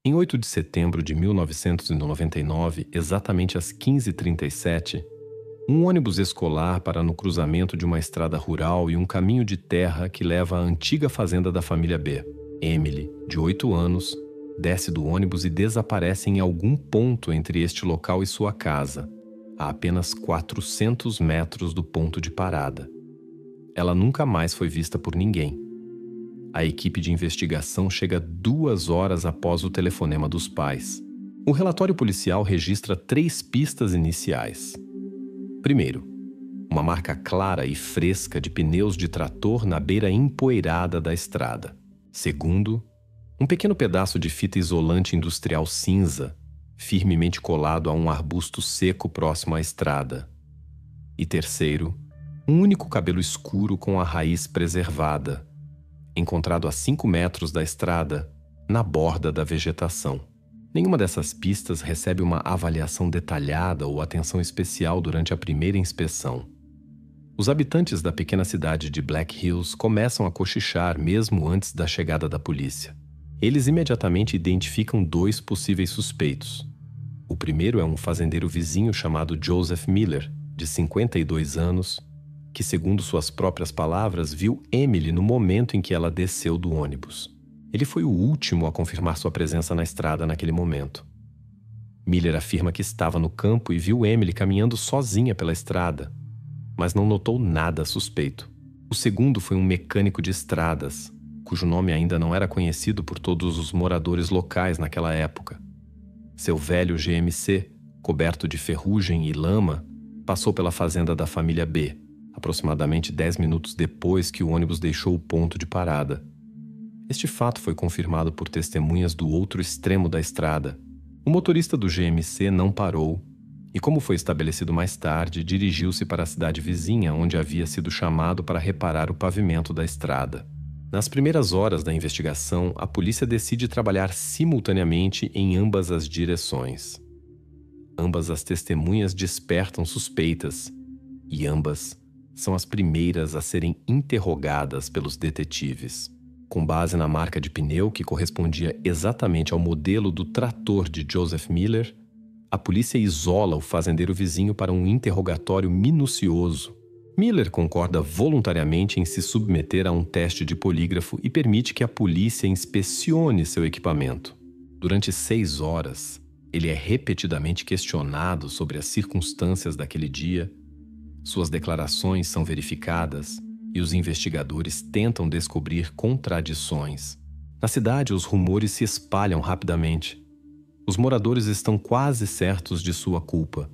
Em 8 de setembro de 1999, exatamente às 15h37, um ônibus escolar para no cruzamento de uma estrada rural e um caminho de terra que leva à antiga fazenda da família B. Emily, de 8 anos, desce do ônibus e desaparece em algum ponto entre este local e sua casa, a apenas 400 metros do ponto de parada. Ela nunca mais foi vista por ninguém. A equipe de investigação chega 2 horas após o telefonema dos pais. O relatório policial registra 3 pistas iniciais. Primeiro, uma marca clara e fresca de pneus de trator na beira empoeirada da estrada. Segundo, um pequeno pedaço de fita isolante industrial cinza, firmemente colado a um arbusto seco próximo à estrada. E terceiro, um único cabelo escuro com a raiz preservada, encontrado a 5 metros da estrada, na borda da vegetação. Nenhuma dessas pistas recebe uma avaliação detalhada ou atenção especial durante a primeira inspeção. Os habitantes da pequena cidade de Black Hills começam a cochichar mesmo antes da chegada da polícia. Eles imediatamente identificam 2 possíveis suspeitos. O primeiro é um fazendeiro vizinho chamado Joseph Miller, de 52 anos, que, segundo suas próprias palavras, viu Emily no momento em que ela desceu do ônibus. Ele foi o último a confirmar sua presença na estrada naquele momento. Miller afirma que estava no campo e viu Emily caminhando sozinha pela estrada, mas não notou nada suspeito. O segundo foi um mecânico de estradas, cujo nome ainda não era conhecido por todos os moradores locais naquela época. Seu velho GMC, coberto de ferrugem e lama, passou pela fazenda da família B, aproximadamente 10 minutos depois que o ônibus deixou o ponto de parada. Este fato foi confirmado por testemunhas do outro extremo da estrada. O motorista do GMC não parou e, como foi estabelecido mais tarde, dirigiu-se para a cidade vizinha, onde havia sido chamado para reparar o pavimento da estrada. Nas primeiras horas da investigação, a polícia decide trabalhar simultaneamente em ambas as direções. Ambas as testemunhas despertam suspeitas e ambas são as primeiras a serem interrogadas pelos detetives. Com base na marca de pneu que correspondia exatamente ao modelo do trator de Joseph Miller, a polícia isola o fazendeiro vizinho para um interrogatório minucioso. Miller concorda voluntariamente em se submeter a um teste de polígrafo e permite que a polícia inspecione seu equipamento. Durante 6 horas, ele é repetidamente questionado sobre as circunstâncias daquele dia. Suas declarações são verificadas e os investigadores tentam descobrir contradições. Na cidade, os rumores se espalham rapidamente. Os moradores estão quase certos de sua culpa.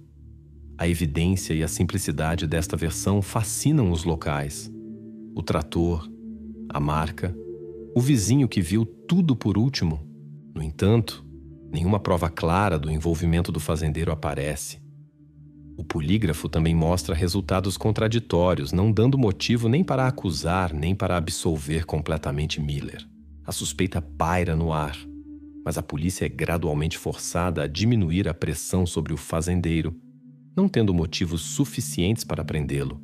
A evidência e a simplicidade desta versão fascinam os locais. O trator, a marca, o vizinho que viu tudo por último. No entanto, nenhuma prova clara do envolvimento do fazendeiro aparece. O polígrafo também mostra resultados contraditórios, não dando motivo nem para acusar, nem para absolver completamente Miller. A suspeita paira no ar, mas a polícia é gradualmente forçada a diminuir a pressão sobre o fazendeiro, não tendo motivos suficientes para prendê-lo.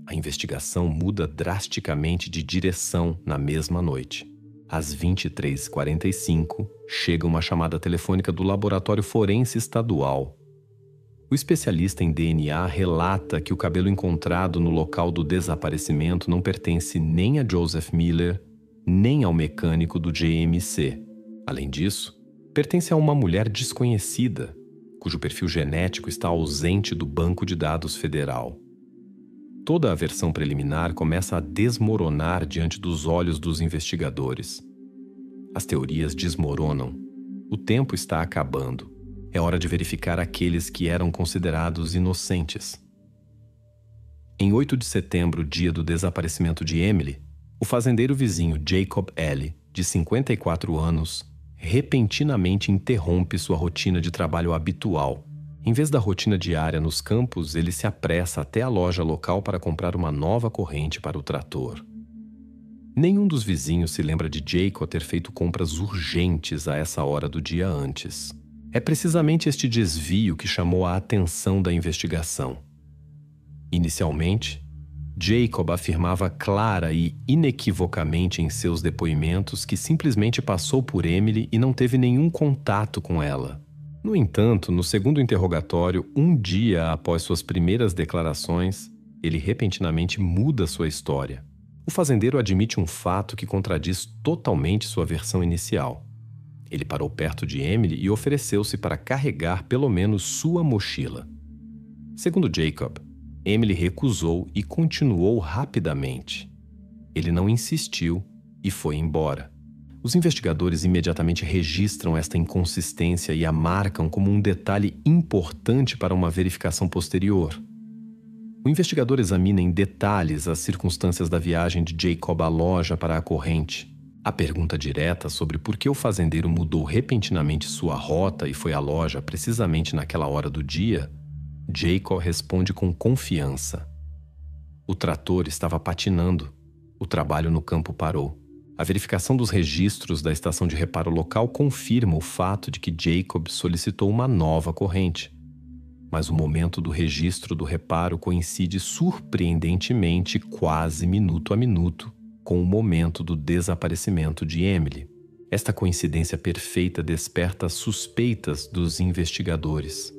A investigação muda drasticamente de direção na mesma noite. Às 23h45, chega uma chamada telefônica do Laboratório Forense Estadual. O especialista em DNA relata que o cabelo encontrado no local do desaparecimento não pertence nem a Joseph Miller, nem ao mecânico do GMC. Além disso, pertence a uma mulher desconhecida, cujo perfil genético está ausente do banco de dados federal. Toda a versão preliminar começa a desmoronar diante dos olhos dos investigadores. As teorias desmoronam. O tempo está acabando. É hora de verificar aqueles que eram considerados inocentes. Em 8 de setembro, dia do desaparecimento de Emily, o fazendeiro vizinho Jacob Ellie, de 54 anos, repentinamente interrompe sua rotina de trabalho habitual. Em vez da rotina diária nos campos, ele se apressa até a loja local para comprar uma nova corrente para o trator. Nenhum dos vizinhos se lembra de Jacob ter feito compras urgentes a essa hora do dia antes. É precisamente este desvio que chamou a atenção da investigação. Inicialmente, Jacob afirmava clara e inequivocamente em seus depoimentos que simplesmente passou por Emily e não teve nenhum contato com ela. No entanto, no segundo interrogatório, um dia após suas primeiras declarações, ele repentinamente muda sua história. O fazendeiro admite um fato que contradiz totalmente sua versão inicial. Ele parou perto de Emily e ofereceu-se para carregar pelo menos sua mochila. Segundo Jacob, Emily recusou e continuou rapidamente. Ele não insistiu e foi embora. Os investigadores imediatamente registram esta inconsistência e a marcam como um detalhe importante para uma verificação posterior. O investigador examina em detalhes as circunstâncias da viagem de Jacob à loja para a corrente. A pergunta direta sobre por que o fazendeiro mudou repentinamente sua rota e foi à loja precisamente naquela hora do dia, Jacob responde com confiança. O trator estava patinando. O trabalho no campo parou. A verificação dos registros da estação de reparo local confirma o fato de que Jacob solicitou uma nova corrente. Mas o momento do registro do reparo coincide surpreendentemente quase minuto a minuto com o momento do desaparecimento de Emily. Esta coincidência perfeita desperta as suspeitas dos investigadores.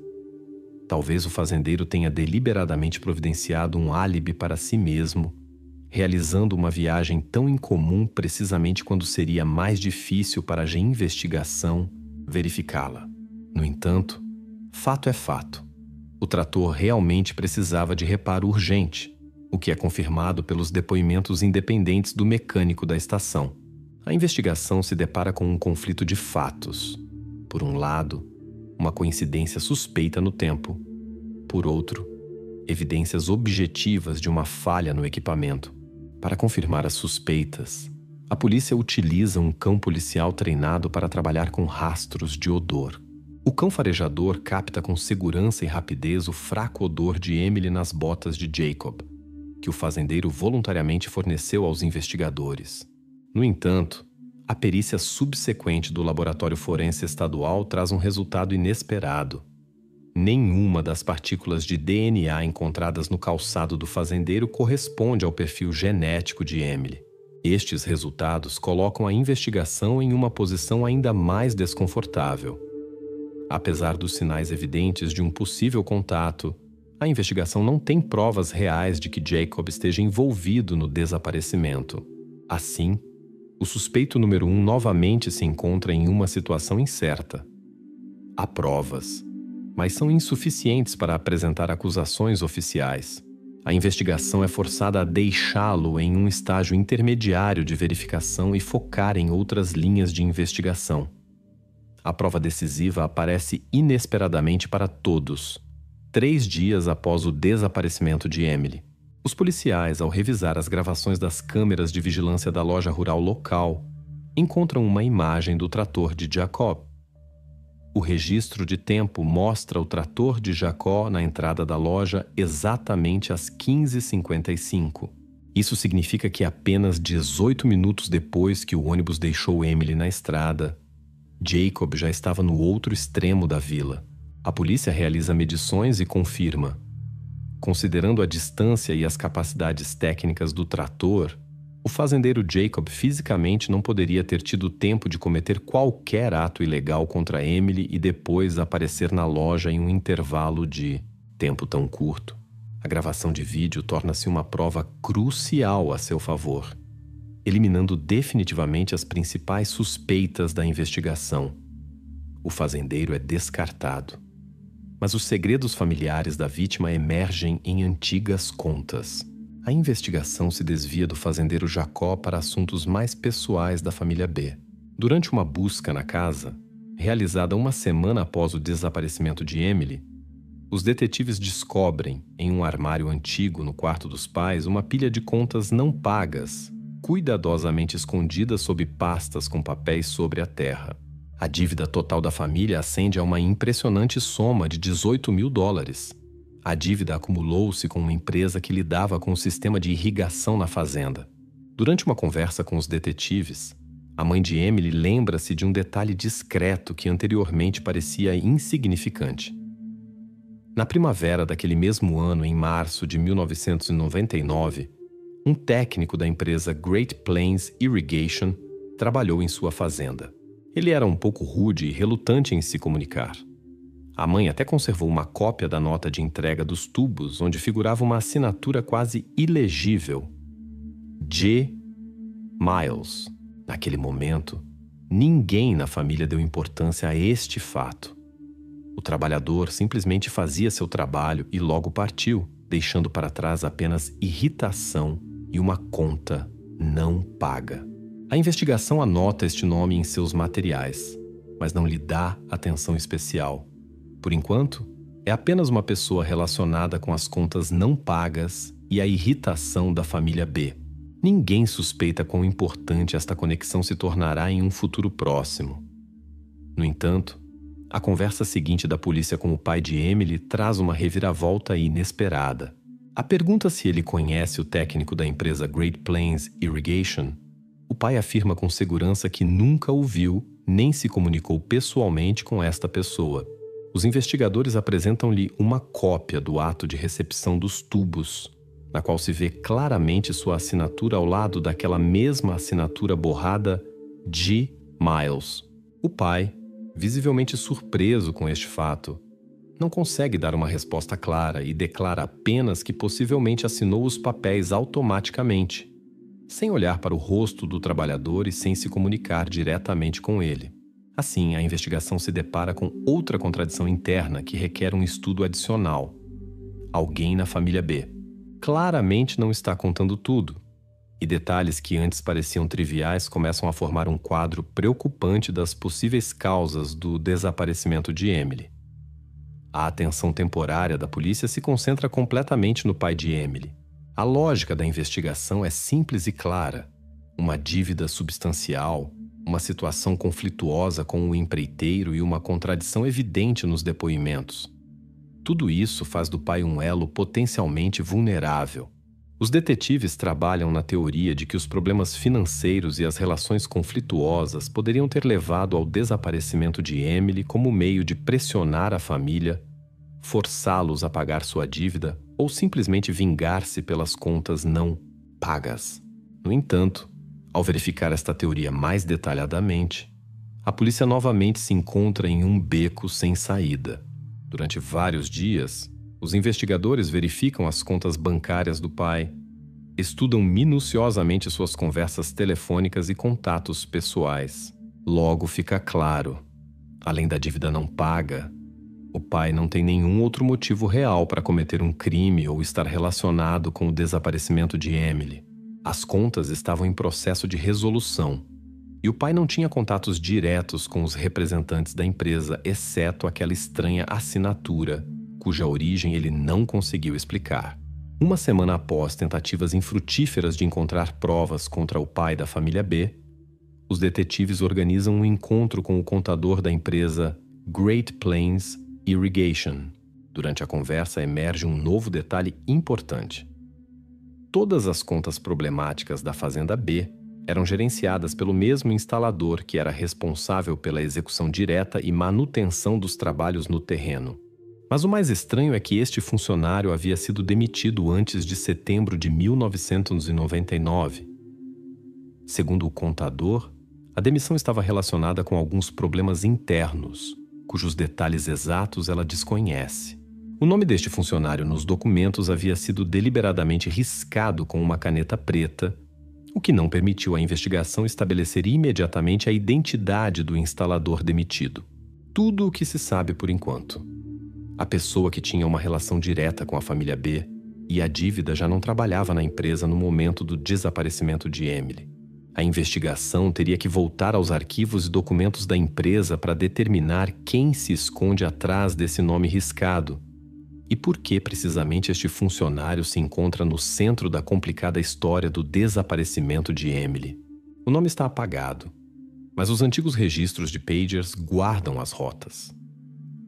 Talvez o fazendeiro tenha deliberadamente providenciado um álibi para si mesmo, realizando uma viagem tão incomum precisamente quando seria mais difícil para a investigação verificá-la. No entanto, fato é fato. O trator realmente precisava de reparo urgente, o que é confirmado pelos depoimentos independentes do mecânico da estação. A investigação se depara com um conflito de fatos. Por um lado, uma coincidência suspeita no tempo. Por outro, evidências objetivas de uma falha no equipamento. Para confirmar as suspeitas, a polícia utiliza um cão policial treinado para trabalhar com rastros de odor. O cão farejador capta com segurança e rapidez o fraco odor de Emily nas botas de Jacob, que o fazendeiro voluntariamente forneceu aos investigadores. No entanto, a perícia subsequente do Laboratório Forense Estadual traz um resultado inesperado. Nenhuma das partículas de DNA encontradas no calçado do fazendeiro corresponde ao perfil genético de Emily. Estes resultados colocam a investigação em uma posição ainda mais desconfortável. Apesar dos sinais evidentes de um possível contato, a investigação não tem provas reais de que Jacob esteja envolvido no desaparecimento. Assim, o suspeito número 1 novamente se encontra em uma situação incerta. Há provas, mas são insuficientes para apresentar acusações oficiais. A investigação é forçada a deixá-lo em um estágio intermediário de verificação e focar em outras linhas de investigação. A prova decisiva aparece inesperadamente para todos, 3 dias após o desaparecimento de Emily. Os policiais, ao revisar as gravações das câmeras de vigilância da loja rural local, encontram uma imagem do trator de Jacob. O registro de tempo mostra o trator de Jacob na entrada da loja exatamente às 15h55. Isso significa que apenas 18 minutos depois que o ônibus deixou Emily na estrada, Jacob já estava no outro extremo da vila. A polícia realiza medições e confirma. Considerando a distância e as capacidades técnicas do trator, o fazendeiro Jacob fisicamente não poderia ter tido tempo de cometer qualquer ato ilegal contra Emily e depois aparecer na loja em um intervalo de tempo tão curto. A gravação de vídeo torna-se uma prova crucial a seu favor, eliminando definitivamente as principais suspeitas da investigação. O fazendeiro é descartado. Mas os segredos familiares da vítima emergem em antigas contas. A investigação se desvia do fazendeiro Jacó para assuntos mais pessoais da família B. Durante uma busca na casa, realizada uma semana após o desaparecimento de Emily, os detetives descobrem, em um armário antigo no quarto dos pais, uma pilha de contas não pagas, cuidadosamente escondida sob pastas com papéis sobre a terra. A dívida total da família ascende a uma impressionante soma de $18 mil. A dívida acumulou-se com uma empresa que lidava com o sistema de irrigação na fazenda. Durante uma conversa com os detetives, a mãe de Emily lembra-se de um detalhe discreto que anteriormente parecia insignificante. Na primavera daquele mesmo ano, em março de 1999, um técnico da empresa Great Plains Irrigation trabalhou em sua fazenda. Ele era um pouco rude e relutante em se comunicar. A mãe até conservou uma cópia da nota de entrega dos tubos, onde figurava uma assinatura quase ilegível. G. Miles. Naquele momento, ninguém na família deu importância a este fato. O trabalhador simplesmente fazia seu trabalho e logo partiu, deixando para trás apenas irritação e uma conta não paga. A investigação anota este nome em seus materiais, mas não lhe dá atenção especial. Por enquanto, é apenas uma pessoa relacionada com as contas não pagas e a irritação da família B. Ninguém suspeita quão importante esta conexão se tornará em um futuro próximo. No entanto, a conversa seguinte da polícia com o pai de Emily traz uma reviravolta inesperada. A pergunta se ele conhece o técnico da empresa Great Plains Irrigation, o pai afirma com segurança que nunca o viu nem se comunicou pessoalmente com esta pessoa. Os investigadores apresentam-lhe uma cópia do ato de recepção dos tubos, na qual se vê claramente sua assinatura ao lado daquela mesma assinatura borrada G. Miles. O pai, visivelmente surpreso com este fato, não consegue dar uma resposta clara e declara apenas que possivelmente assinou os papéis automaticamente, sem olhar para o rosto do trabalhador e sem se comunicar diretamente com ele. Assim, a investigação se depara com outra contradição interna que requer um estudo adicional. Alguém na família B claramente não está contando tudo, e detalhes que antes pareciam triviais começam a formar um quadro preocupante das possíveis causas do desaparecimento de Emily. A atenção temporária da polícia se concentra completamente no pai de Emily. A lógica da investigação é simples e clara. Uma dívida substancial, uma situação conflituosa com o empreiteiro e uma contradição evidente nos depoimentos. Tudo isso faz do pai um elo potencialmente vulnerável. Os detetives trabalham na teoria de que os problemas financeiros e as relações conflituosas poderiam ter levado ao desaparecimento de Emily como meio de pressionar a família, forçá-los a pagar sua dívida ou simplesmente vingar-se pelas contas não pagas. No entanto, ao verificar esta teoria mais detalhadamente, a polícia novamente se encontra em um beco sem saída. Durante vários dias, os investigadores verificam as contas bancárias do pai, estudam minuciosamente suas conversas telefônicas e contatos pessoais. Logo fica claro, além da dívida não paga, o pai não tem nenhum outro motivo real para cometer um crime ou estar relacionado com o desaparecimento de Emily. As contas estavam em processo de resolução, e o pai não tinha contatos diretos com os representantes da empresa, exceto aquela estranha assinatura, cuja origem ele não conseguiu explicar. Uma semana após tentativas infrutíferas de encontrar provas contra o pai da família B, os detetives organizam um encontro com o contador da empresa Great Plains Irrigation. Durante a conversa emerge um novo detalhe importante. Todas as contas problemáticas da fazenda B eram gerenciadas pelo mesmo instalador que era responsável pela execução direta e manutenção dos trabalhos no terreno. Mas o mais estranho é que este funcionário havia sido demitido antes de setembro de 1999. Segundo o contador, a demissão estava relacionada com alguns problemas internos, cujos detalhes exatos ela desconhece. O nome deste funcionário nos documentos havia sido deliberadamente riscado com uma caneta preta, o que não permitiu à investigação estabelecer imediatamente a identidade do instalador demitido. Tudo o que se sabe por enquanto. A pessoa que tinha uma relação direta com a família B e a dívida já não trabalhava na empresa no momento do desaparecimento de Emily. A investigação teria que voltar aos arquivos e documentos da empresa para determinar quem se esconde atrás desse nome riscado e por que precisamente este funcionário se encontra no centro da complicada história do desaparecimento de Emily. O nome está apagado, mas os antigos registros de pagers guardam as rotas.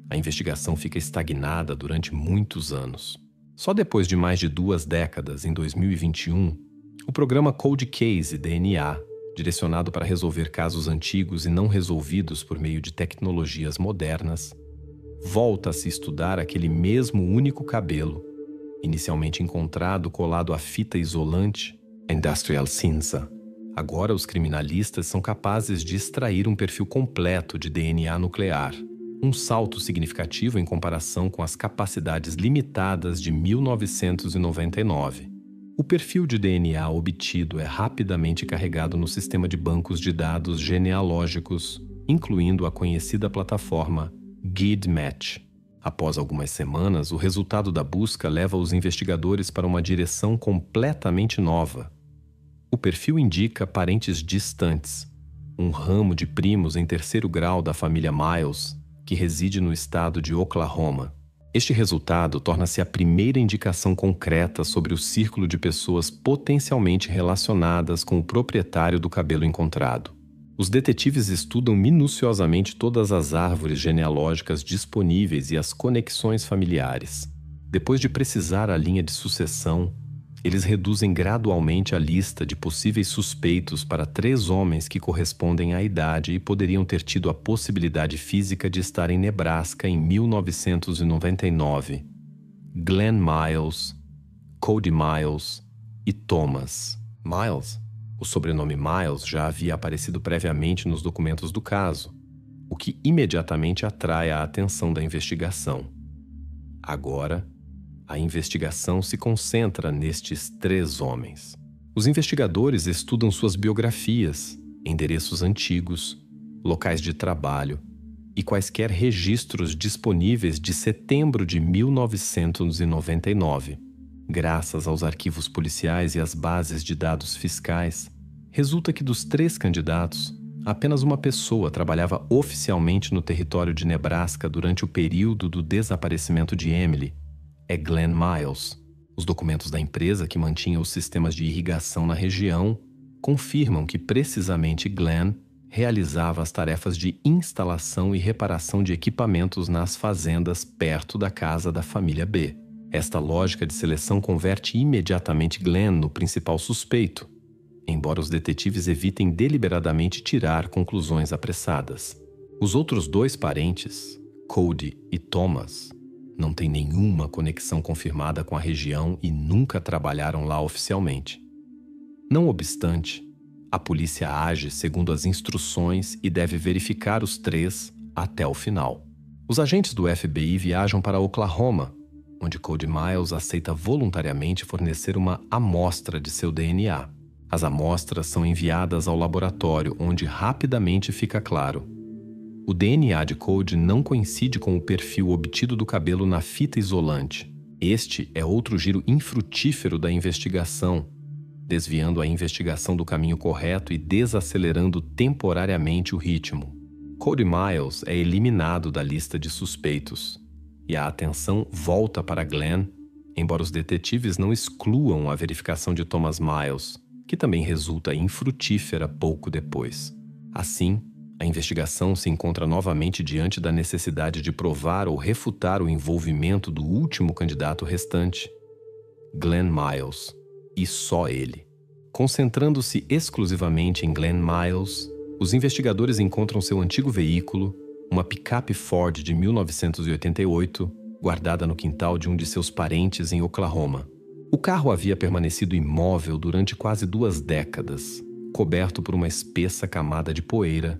A investigação fica estagnada durante muitos anos. Só depois de mais de 2 décadas, em 2021, o programa Cold Case DNA, direcionado para resolver casos antigos e não resolvidos por meio de tecnologias modernas, volta a se estudar aquele mesmo único cabelo, inicialmente encontrado colado à fita isolante Industrial Cinza. Agora os criminalistas são capazes de extrair um perfil completo de DNA nuclear, um salto significativo em comparação com as capacidades limitadas de 1999. O perfil de DNA obtido é rapidamente carregado no sistema de bancos de dados genealógicos, incluindo a conhecida plataforma GEDmatch. Após algumas semanas, o resultado da busca leva os investigadores para uma direção completamente nova. O perfil indica parentes distantes, um ramo de primos em terceiro grau da família Miles, que reside no estado de Oklahoma. Este resultado torna-se a primeira indicação concreta sobre o círculo de pessoas potencialmente relacionadas com o proprietário do cabelo encontrado. Os detetives estudam minuciosamente todas as árvores genealógicas disponíveis e as conexões familiares. Depois de precisar a linha de sucessão, eles reduzem gradualmente a lista de possíveis suspeitos para 3 homens que correspondem à idade e poderiam ter tido a possibilidade física de estar em Nebraska em 1999: Glenn Miles, Cody Miles e Thomas Miles. O sobrenome Miles já havia aparecido previamente nos documentos do caso, o que imediatamente atrai a atenção da investigação. Agora, a investigação se concentra nestes 3 homens. Os investigadores estudam suas biografias, endereços antigos, locais de trabalho e quaisquer registros disponíveis de setembro de 1999. Graças aos arquivos policiais e às bases de dados fiscais, resulta que dos 3 candidatos, apenas uma pessoa trabalhava oficialmente no território de Nebraska durante o período do desaparecimento de Emily. É Glenn Miles. Os documentos da empresa que mantinha os sistemas de irrigação na região confirmam que precisamente Glenn realizava as tarefas de instalação e reparação de equipamentos nas fazendas perto da casa da família B. Esta lógica de seleção converte imediatamente Glenn no principal suspeito, embora os detetives evitem deliberadamente tirar conclusões apressadas. Os outros 2 parentes, Cody e Thomas, não têm nenhuma conexão confirmada com a região e nunca trabalharam lá oficialmente. Não obstante, a polícia age segundo as instruções e deve verificar os 3 até o final. Os agentes do FBI viajam para Oklahoma, onde Cody Miles aceita voluntariamente fornecer uma amostra de seu DNA. As amostras são enviadas ao laboratório, onde rapidamente fica claro: o DNA de Cody não coincide com o perfil obtido do cabelo na fita isolante. Este é outro giro infrutífero da investigação, desviando a investigação do caminho correto e desacelerando temporariamente o ritmo. Cody Miles é eliminado da lista de suspeitos, e a atenção volta para Glenn, embora os detetives não excluam a verificação de Thomas Miles, que também resulta infrutífera pouco depois. Assim, a investigação se encontra novamente diante da necessidade de provar ou refutar o envolvimento do último candidato restante, Glenn Miles, e só ele. Concentrando-se exclusivamente em Glenn Miles, os investigadores encontram seu antigo veículo, uma picape Ford de 1988, guardada no quintal de um de seus parentes em Oklahoma. O carro havia permanecido imóvel durante quase 2 décadas, coberto por uma espessa camada de poeira,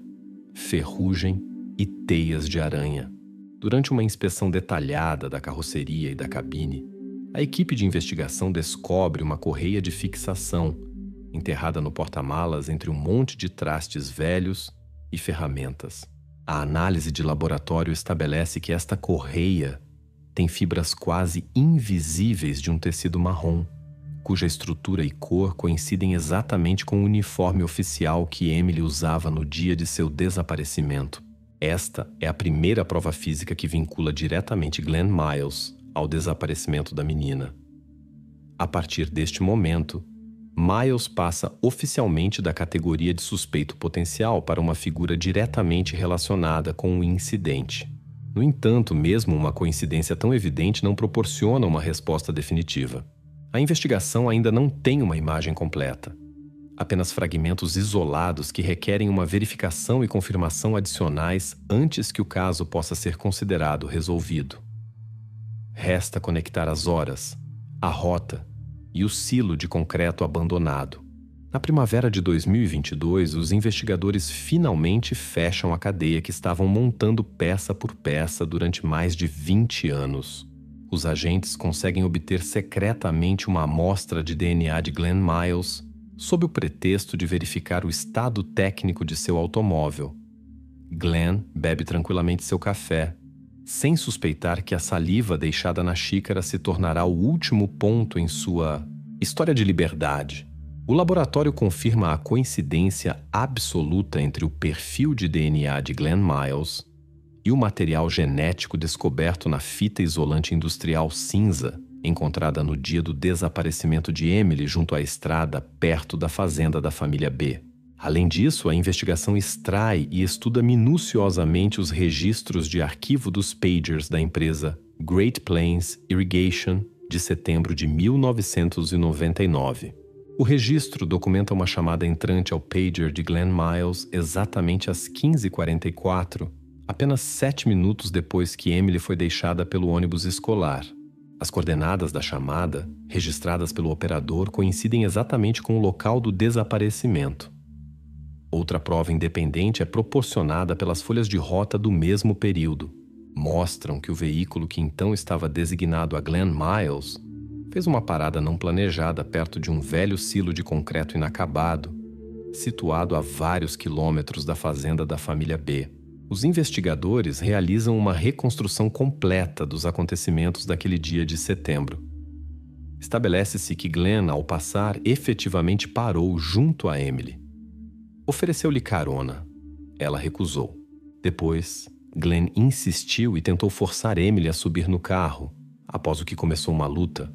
ferrugem e teias de aranha. Durante uma inspeção detalhada da carroceria e da cabine, a equipe de investigação descobre uma correia de fixação enterrada no porta-malas entre um monte de trastes velhos e ferramentas. A análise de laboratório estabelece que esta correia tem fibras quase invisíveis de um tecido marrom, cuja estrutura e cor coincidem exatamente com o uniforme oficial que Emily usava no dia de seu desaparecimento. Esta é a primeira prova física que vincula diretamente Glenn Miles ao desaparecimento da menina. A partir deste momento, Miles passa oficialmente da categoria de suspeito potencial para uma figura diretamente relacionada com o incidente. No entanto, mesmo uma coincidência tão evidente não proporciona uma resposta definitiva. A investigação ainda não tem uma imagem completa. apenas fragmentos isolados que requerem uma verificação e confirmação adicionais antes que o caso possa ser considerado resolvido. Resta conectar as horas, a rota e o silo de concreto abandonado. Na primavera de 2022, os investigadores finalmente fecham a cadeia que estavam montando peça por peça durante mais de 20 anos. Os agentes conseguem obter secretamente uma amostra de DNA de Glenn Miles, sob o pretexto de verificar o estado técnico de seu automóvel. Glenn bebe tranquilamente seu café, sem suspeitar que a saliva deixada na xícara se tornará o último ponto em sua história de liberdade. O laboratório confirma a coincidência absoluta entre o perfil de DNA de Glenn Miles e o material genético descoberto na fita isolante industrial cinza, encontrada no dia do desaparecimento de Emily junto à estrada perto da fazenda da família B. Além disso, a investigação extrai e estuda minuciosamente os registros de arquivo dos pagers da empresa Great Plains Irrigation de setembro de 1999. O registro documenta uma chamada entrante ao pager de Glenn Miles exatamente às 15h44, apenas 7 minutos depois que Emily foi deixada pelo ônibus escolar. As coordenadas da chamada, registradas pelo operador, coincidem exatamente com o local do desaparecimento. Outra prova independente é proporcionada pelas folhas de rota do mesmo período. Mostram que o veículo que então estava designado a Glenn Miles fez uma parada não planejada perto de um velho silo de concreto inacabado, situado a vários quilômetros da fazenda da família B. Os investigadores realizam uma reconstrução completa dos acontecimentos daquele dia de setembro. Estabelece-se que Glenn, ao passar, efetivamente parou junto a Emily. Ofereceu-lhe carona. Ela recusou. Depois, Glenn insistiu e tentou forçar Emily a subir no carro, após o que começou uma luta.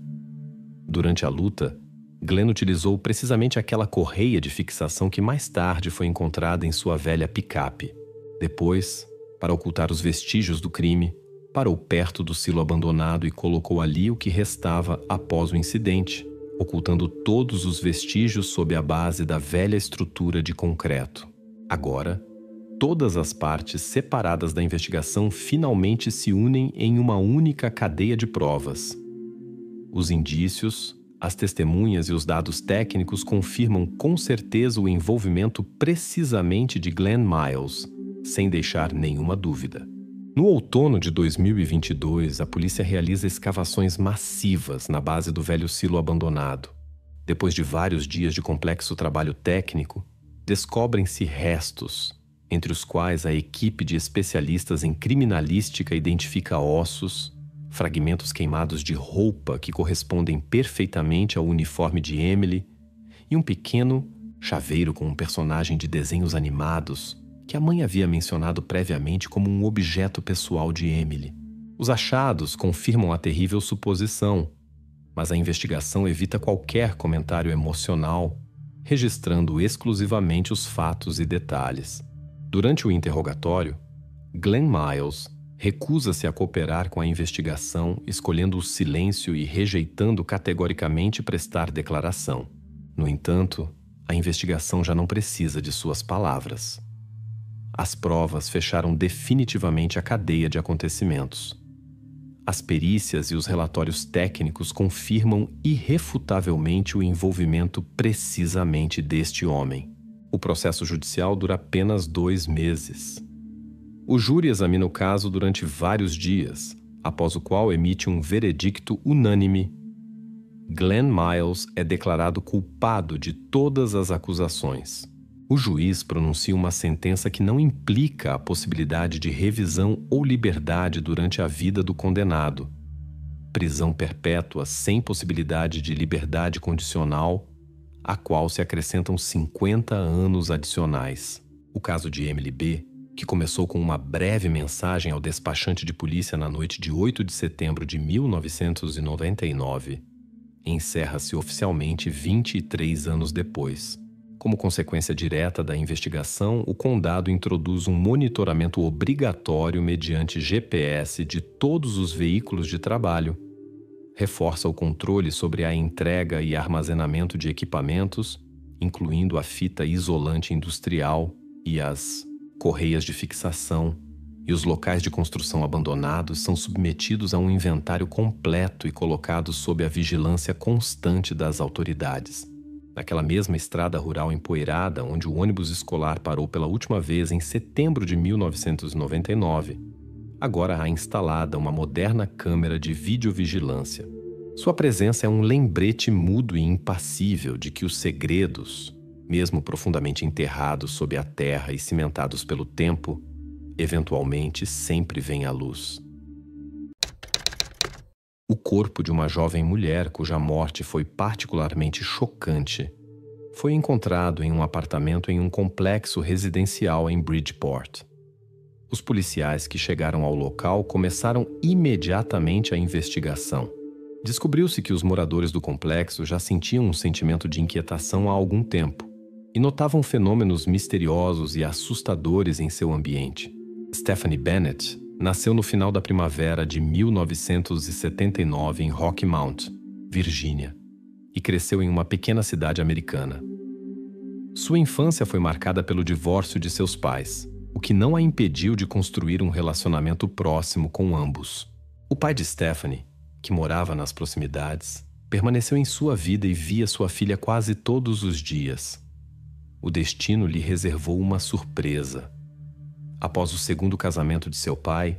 Durante a luta, Glenn utilizou precisamente aquela correia de fixação que mais tarde foi encontrada em sua velha picape. Depois, para ocultar os vestígios do crime, parou perto do silo abandonado e colocou ali o que restava após o incidente, ocultando todos os vestígios sob a base da velha estrutura de concreto. Agora, todas as partes separadas da investigação finalmente se unem em uma única cadeia de provas. Os indícios, as testemunhas e os dados técnicos confirmam com certeza o envolvimento precisamente de Glenn Miles, sem deixar nenhuma dúvida. No outono de 2022, a polícia realiza escavações massivas na base do velho silo abandonado. Depois de vários dias de complexo trabalho técnico, descobrem-se restos, entre os quais a equipe de especialistas em criminalística identifica ossos, fragmentos queimados de roupa que correspondem perfeitamente ao uniforme de Emily e um pequeno chaveiro com um personagem de desenhos animados que a mãe havia mencionado previamente como um objeto pessoal de Emily. Os achados confirmam a terrível suposição, mas a investigação evita qualquer comentário emocional, registrando exclusivamente os fatos e detalhes. Durante o interrogatório, Glenn Miles recusa-se a cooperar com a investigação, escolhendo o silêncio e rejeitando categoricamente prestar declaração. No entanto, a investigação já não precisa de suas palavras. As provas fecharam definitivamente a cadeia de acontecimentos. As perícias e os relatórios técnicos confirmam irrefutavelmente o envolvimento precisamente deste homem. O processo judicial dura apenas 2 meses. O júri examina o caso durante vários dias, após o qual emite um veredicto unânime. Glenn Miles é declarado culpado de todas as acusações. O juiz pronuncia uma sentença que não implica a possibilidade de revisão ou liberdade durante a vida do condenado. Prisão perpétua sem possibilidade de liberdade condicional, a qual se acrescentam 50 anos adicionais. O caso de Emily B., que começou com uma breve mensagem ao despachante de polícia na noite de 8 de setembro de 1999, encerra-se oficialmente 23 anos depois. Como consequência direta da investigação, o condado introduz um monitoramento obrigatório mediante GPS de todos os veículos de trabalho, reforça o controle sobre a entrega e armazenamento de equipamentos, incluindo a fita isolante industrial e as correias de fixação, e os locais de construção abandonados são submetidos a um inventário completo e colocados sob a vigilância constante das autoridades. Naquela mesma estrada rural empoeirada, onde o ônibus escolar parou pela última vez em setembro de 1999, agora há instalada uma moderna câmera de videovigilância. Sua presença é um lembrete mudo e impassível de que os segredos, mesmo profundamente enterrados sob a terra e cimentados pelo tempo, eventualmente sempre vêm à luz. O corpo de uma jovem mulher cuja morte foi particularmente chocante foi encontrado em um apartamento em um complexo residencial em Bridgeport. Os policiais que chegaram ao local começaram imediatamente a investigação. Descobriu-se que os moradores do complexo já sentiam um sentimento de inquietação há algum tempo e notavam fenômenos misteriosos e assustadores em seu ambiente. Stephanie Bennett nasceu no final da primavera de 1979 em Rocky Mount, Virgínia, e cresceu em uma pequena cidade americana. Sua infância foi marcada pelo divórcio de seus pais, o que não a impediu de construir um relacionamento próximo com ambos. O pai de Stephanie, que morava nas proximidades, permaneceu em sua vida e via sua filha quase todos os dias. O destino lhe reservou uma surpresa. Após o segundo casamento de seu pai,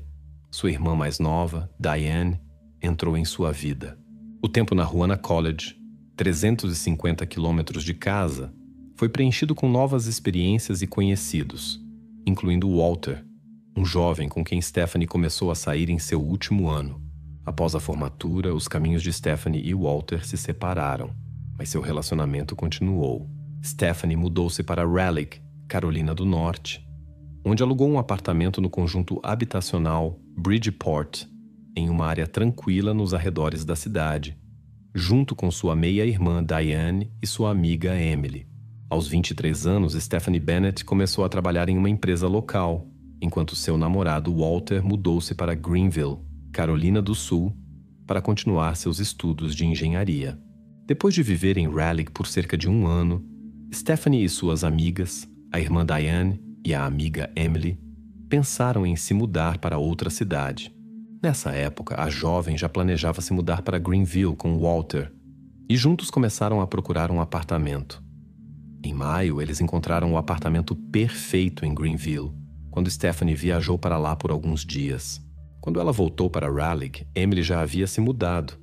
sua irmã mais nova, Diane, entrou em sua vida. O tempo na Ruana College, 350 quilômetros de casa, foi preenchido com novas experiências e conhecidos, incluindo Walter, um jovem com quem Stephanie começou a sair em seu último ano. Após a formatura, os caminhos de Stephanie e Walter se separaram, mas seu relacionamento continuou. Stephanie mudou-se para Raleigh, Carolina do Norte, onde alugou um apartamento no conjunto habitacional Bridgeport, em uma área tranquila nos arredores da cidade, junto com sua meia-irmã Diane e sua amiga Emily. Aos 23 anos, Stephanie Bennett começou a trabalhar em uma empresa local, enquanto seu namorado Walter mudou-se para Greenville, Carolina do Sul, para continuar seus estudos de engenharia. Depois de viver em Raleigh por cerca de 1 ano, Stephanie e suas amigas, a irmã Diane e a amiga Emily, pensaram em se mudar para outra cidade. Nessa época, a jovem já planejava se mudar para Greenville com Walter, e juntos começaram a procurar um apartamento. Em maio, eles encontraram o apartamento perfeito em Greenville, quando Stephanie viajou para lá por alguns dias. Quando ela voltou para Raleigh, Emily já havia se mudado,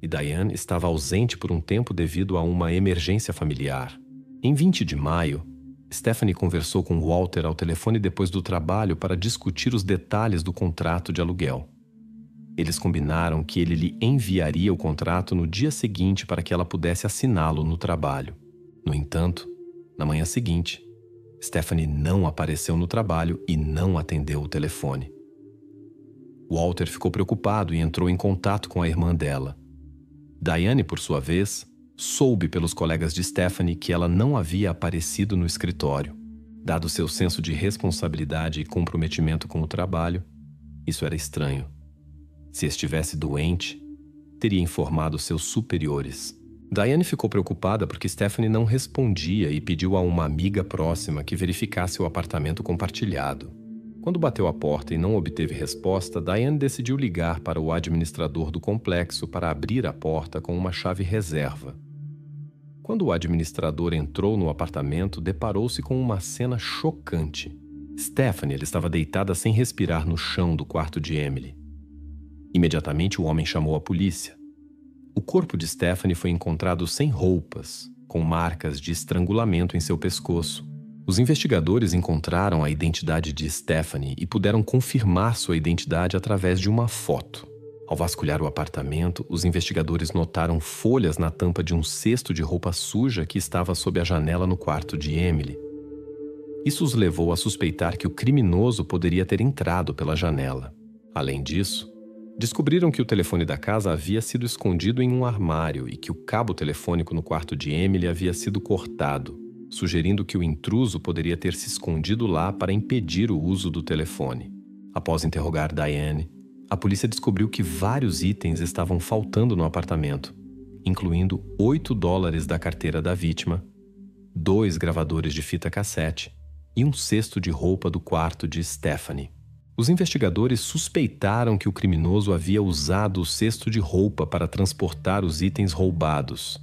e Diane estava ausente por um tempo devido a uma emergência familiar. Em 20 de maio, Stephanie conversou com Walter ao telefone depois do trabalho para discutir os detalhes do contrato de aluguel. Eles combinaram que ele lhe enviaria o contrato no dia seguinte para que ela pudesse assiná-lo no trabalho. No entanto, na manhã seguinte, Stephanie não apareceu no trabalho e não atendeu o telefone. Walter ficou preocupado e entrou em contato com a irmã dela. Diane, por sua vez, soube pelos colegas de Stephanie que ela não havia aparecido no escritório. Dado seu senso de responsabilidade e comprometimento com o trabalho, isso era estranho. Se estivesse doente, teria informado seus superiores. Diane ficou preocupada porque Stephanie não respondia e pediu a uma amiga próxima que verificasse o apartamento compartilhado. Quando bateu a porta e não obteve resposta, Diane decidiu ligar para o administrador do complexo para abrir a porta com uma chave reserva. Quando o administrador entrou no apartamento, deparou-se com uma cena chocante. Stephanie estava deitada sem respirar no chão do quarto de Emily. Imediatamente o homem chamou a polícia. O corpo de Stephanie foi encontrado sem roupas, com marcas de estrangulamento em seu pescoço. Os investigadores encontraram a identidade de Stephanie e puderam confirmar sua identidade através de uma foto. Ao vasculhar o apartamento, os investigadores notaram folhas na tampa de um cesto de roupa suja que estava sob a janela no quarto de Emily. Isso os levou a suspeitar que o criminoso poderia ter entrado pela janela. Além disso, descobriram que o telefone da casa havia sido escondido em um armário e que o cabo telefônico no quarto de Emily havia sido cortado, sugerindo que o intruso poderia ter se escondido lá para impedir o uso do telefone. Após interrogar Diane, a polícia descobriu que vários itens estavam faltando no apartamento, incluindo $8 da carteira da vítima, 2 gravadores de fita cassete e um cesto de roupa do quarto de Stephanie. Os investigadores suspeitaram que o criminoso havia usado o cesto de roupa para transportar os itens roubados.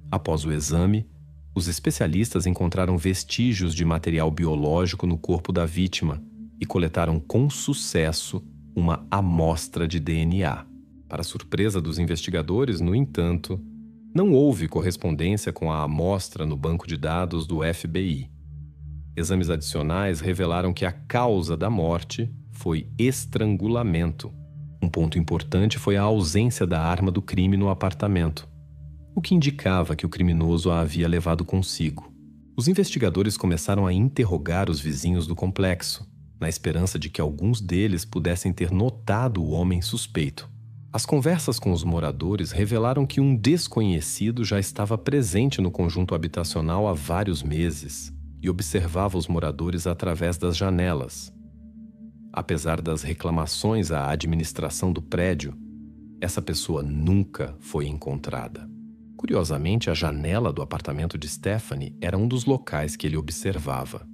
Após o exame, os especialistas encontraram vestígios de material biológico no corpo da vítima e coletaram com sucesso uma amostra de DNA. Para surpresa dos investigadores, no entanto, não houve correspondência com a amostra no banco de dados do FBI. Exames adicionais revelaram que a causa da morte foi estrangulamento. Um ponto importante foi a ausência da arma do crime no apartamento, o que indicava que o criminoso a havia levado consigo. Os investigadores começaram a interrogar os vizinhos do complexo, na esperança de que alguns deles pudessem ter notado o homem suspeito. As conversas com os moradores revelaram que um desconhecido já estava presente no conjunto habitacional há vários meses e observava os moradores através das janelas. Apesar das reclamações à administração do prédio, essa pessoa nunca foi encontrada. Curiosamente, a janela do apartamento de Stephanie era um dos locais que ele observava.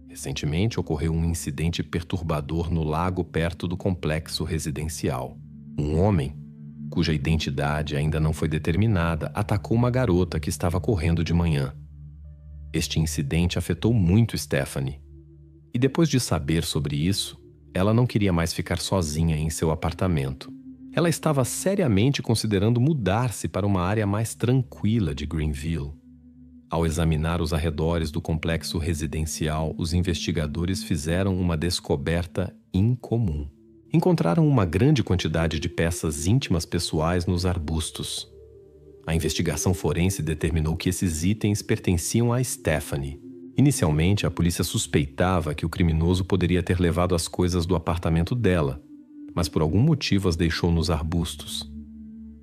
Recentemente, ocorreu um incidente perturbador no lago perto do complexo residencial. Um homem, cuja identidade ainda não foi determinada, atacou uma garota que estava correndo de manhã. Este incidente afetou muito Stephanie. E depois de saber sobre isso, ela não queria mais ficar sozinha em seu apartamento. Ela estava seriamente considerando mudar-se para uma área mais tranquila de Greenville. Ao examinar os arredores do complexo residencial, os investigadores fizeram uma descoberta incomum. Encontraram uma grande quantidade de peças íntimas pessoais nos arbustos. A investigação forense determinou que esses itens pertenciam a Stephanie. Inicialmente, a polícia suspeitava que o criminoso poderia ter levado as coisas do apartamento dela, mas por algum motivo as deixou nos arbustos.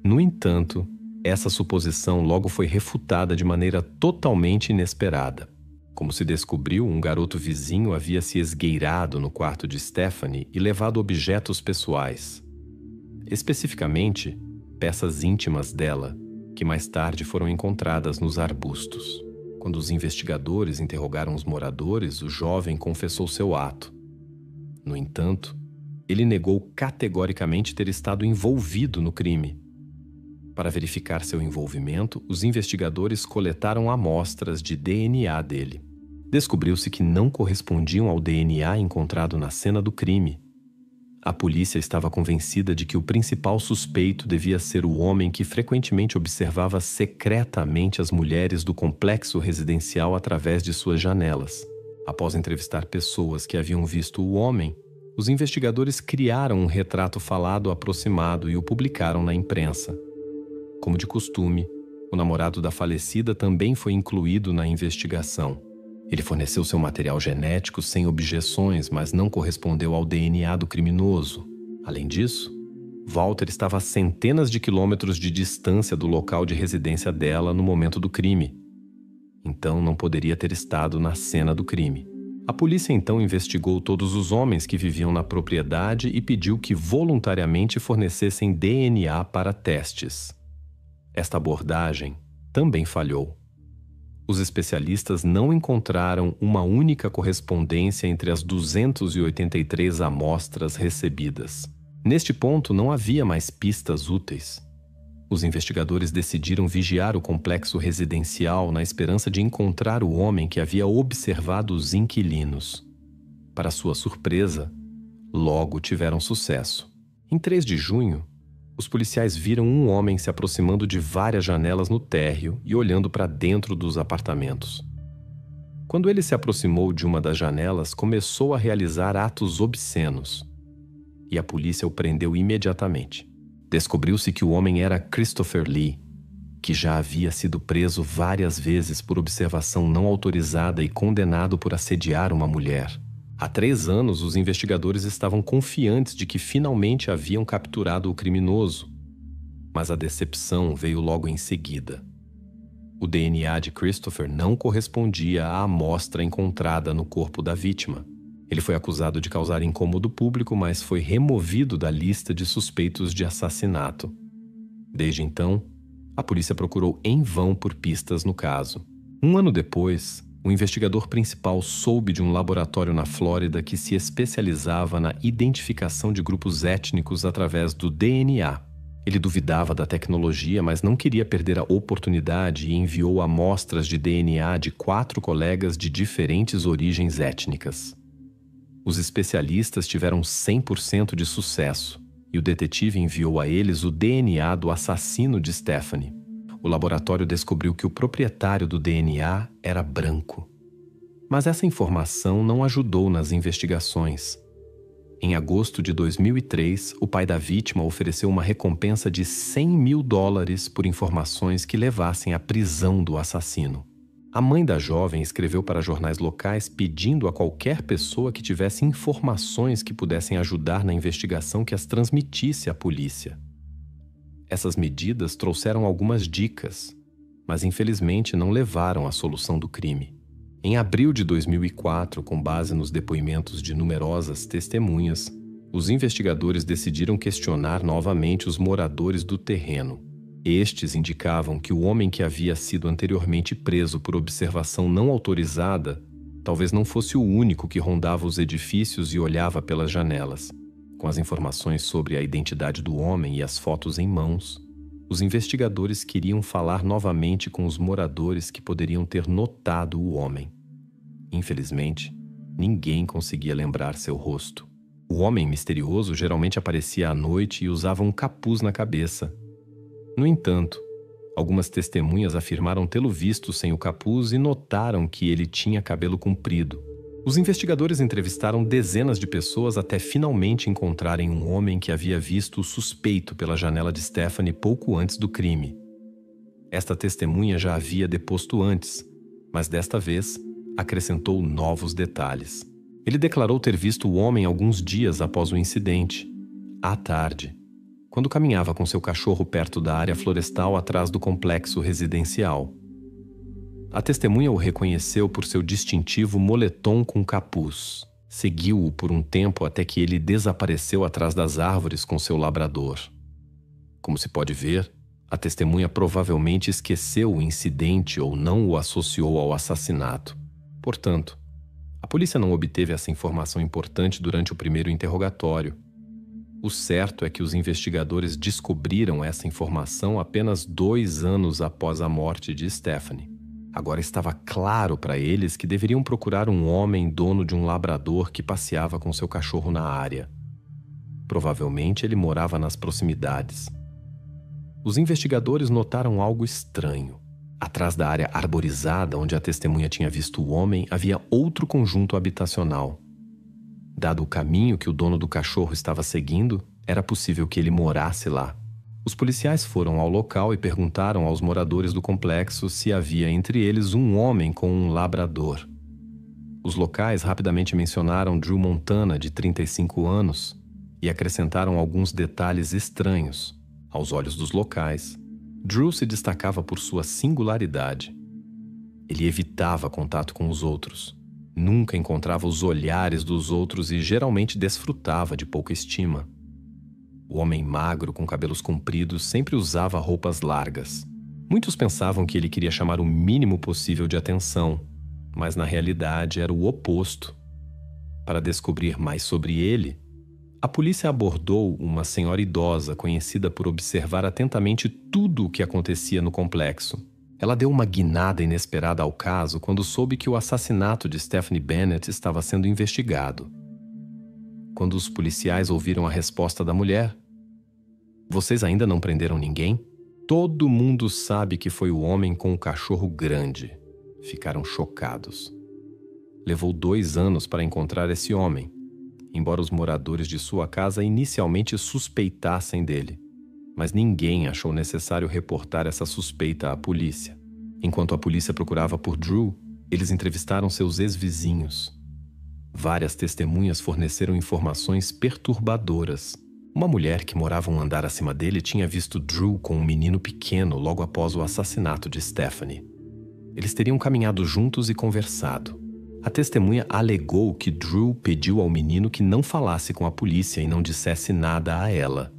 No entanto, essa suposição logo foi refutada de maneira totalmente inesperada. Como se descobriu, um garoto vizinho havia se esgueirado no quarto de Stephanie e levado objetos pessoais. Especificamente, peças íntimas dela, que mais tarde foram encontradas nos arbustos. Quando os investigadores interrogaram os moradores, o jovem confessou seu ato. No entanto, ele negou categoricamente ter estado envolvido no crime. Para verificar seu envolvimento, os investigadores coletaram amostras de DNA dele. Descobriu-se que não correspondiam ao DNA encontrado na cena do crime. A polícia estava convencida de que o principal suspeito devia ser o homem que frequentemente observava secretamente as mulheres do complexo residencial através de suas janelas. Após entrevistar pessoas que haviam visto o homem, os investigadores criaram um retrato falado aproximado e o publicaram na imprensa. Como de costume, o namorado da falecida também foi incluído na investigação. Ele forneceu seu material genético sem objeções, mas não correspondeu ao DNA do criminoso. Além disso, Walter estava a centenas de quilômetros de distância do local de residência dela no momento do crime. Então não poderia ter estado na cena do crime. A polícia então investigou todos os homens que viviam na propriedade e pediu que voluntariamente fornecessem DNA para testes. Esta abordagem também falhou. Os especialistas não encontraram uma única correspondência entre as 283 amostras recebidas. Neste ponto, não havia mais pistas úteis. Os investigadores decidiram vigiar o complexo residencial na esperança de encontrar o homem que havia observado os inquilinos. Para sua surpresa, logo tiveram sucesso. Em 3 de junho, os policiais viram um homem se aproximando de várias janelas no térreo e olhando para dentro dos apartamentos. Quando ele se aproximou de uma das janelas, começou a realizar atos obscenos. E a polícia o prendeu imediatamente. Descobriu-se que o homem era Christopher Lee, que já havia sido preso várias vezes por observação não autorizada e condenado por assediar uma mulher. Há 3 anos, os investigadores estavam confiantes de que finalmente haviam capturado o criminoso. Mas a decepção veio logo em seguida. O DNA de Christopher não correspondia à amostra encontrada no corpo da vítima. Ele foi acusado de causar incômodo público, mas foi removido da lista de suspeitos de assassinato. Desde então, a polícia procurou em vão por pistas no caso. Um ano depois, o investigador principal soube de um laboratório na Flórida que se especializava na identificação de grupos étnicos através do DNA. Ele duvidava da tecnologia, mas não queria perder a oportunidade e enviou amostras de DNA de 4 colegas de diferentes origens étnicas. Os especialistas tiveram 100% de sucesso e o detetive enviou a eles o DNA do assassino de Stephanie. O laboratório descobriu que o proprietário do DNA era branco. Mas essa informação não ajudou nas investigações. Em agosto de 2003, o pai da vítima ofereceu uma recompensa de $100 mil por informações que levassem à prisão do assassino. A mãe da jovem escreveu para jornais locais pedindo a qualquer pessoa que tivesse informações que pudessem ajudar na investigação que as transmitisse à polícia. Essas medidas trouxeram algumas dicas, mas infelizmente não levaram à solução do crime. Em abril de 2004, com base nos depoimentos de numerosas testemunhas, os investigadores decidiram questionar novamente os moradores do terreno. Estes indicavam que o homem que havia sido anteriormente preso por observação não autorizada talvez não fosse o único que rondava os edifícios e olhava pelas janelas. Com as informações sobre a identidade do homem e as fotos em mãos, os investigadores queriam falar novamente com os moradores que poderiam ter notado o homem. Infelizmente, ninguém conseguia lembrar seu rosto. O homem misterioso geralmente aparecia à noite e usava um capuz na cabeça. No entanto, algumas testemunhas afirmaram tê-lo visto sem o capuz e notaram que ele tinha cabelo comprido. Os investigadores entrevistaram dezenas de pessoas até finalmente encontrarem um homem que havia visto o suspeito pela janela de Stephanie pouco antes do crime. Esta testemunha já havia deposto antes, mas desta vez acrescentou novos detalhes. Ele declarou ter visto o homem alguns dias após o incidente, à tarde, quando caminhava com seu cachorro perto da área florestal atrás do complexo residencial. A testemunha o reconheceu por seu distintivo moletom com capuz. Seguiu-o por um tempo até que ele desapareceu atrás das árvores com seu labrador. Como se pode ver, a testemunha provavelmente esqueceu o incidente ou não o associou ao assassinato. Portanto, a polícia não obteve essa informação importante durante o primeiro interrogatório. O certo é que os investigadores descobriram essa informação apenas 2 anos após a morte de Stephanie. Agora estava claro para eles que deveriam procurar um homem dono de um labrador que passeava com seu cachorro na área. Provavelmente ele morava nas proximidades. Os investigadores notaram algo estranho. Atrás da área arborizada onde a testemunha tinha visto o homem, havia outro conjunto habitacional. Dado o caminho que o dono do cachorro estava seguindo, era possível que ele morasse lá. Os policiais foram ao local e perguntaram aos moradores do complexo se havia entre eles um homem com um labrador. Os locais rapidamente mencionaram Drew Montana, de 35 anos, e acrescentaram alguns detalhes estranhos. Aos olhos dos locais, Drew se destacava por sua singularidade. Ele evitava contato com os outros, nunca encontrava os olhares dos outros e geralmente desfrutava de pouca estima. O homem magro com cabelos compridos sempre usava roupas largas. Muitos pensavam que ele queria chamar o mínimo possível de atenção, mas na realidade era o oposto. Para descobrir mais sobre ele, a polícia abordou uma senhora idosa conhecida por observar atentamente tudo o que acontecia no complexo. Ela deu uma guinada inesperada ao caso quando soube que o assassinato de Stephanie Bennett estava sendo investigado. Quando os policiais ouviram a resposta da mulher: "Vocês ainda não prenderam ninguém?" "Todo mundo sabe que foi o homem com o cachorro grande." Ficaram chocados. Levou 2 anos para encontrar esse homem, embora os moradores de sua casa inicialmente suspeitassem dele. Mas ninguém achou necessário reportar essa suspeita à polícia. Enquanto a polícia procurava por Drew, eles entrevistaram seus ex-vizinhos. Várias testemunhas forneceram informações perturbadoras. Uma mulher que morava um andar acima dele tinha visto Drew com um menino pequeno logo após o assassinato de Stephanie. Eles teriam caminhado juntos e conversado. A testemunha alegou que Drew pediu ao menino que não falasse com a polícia e não dissesse nada a ela.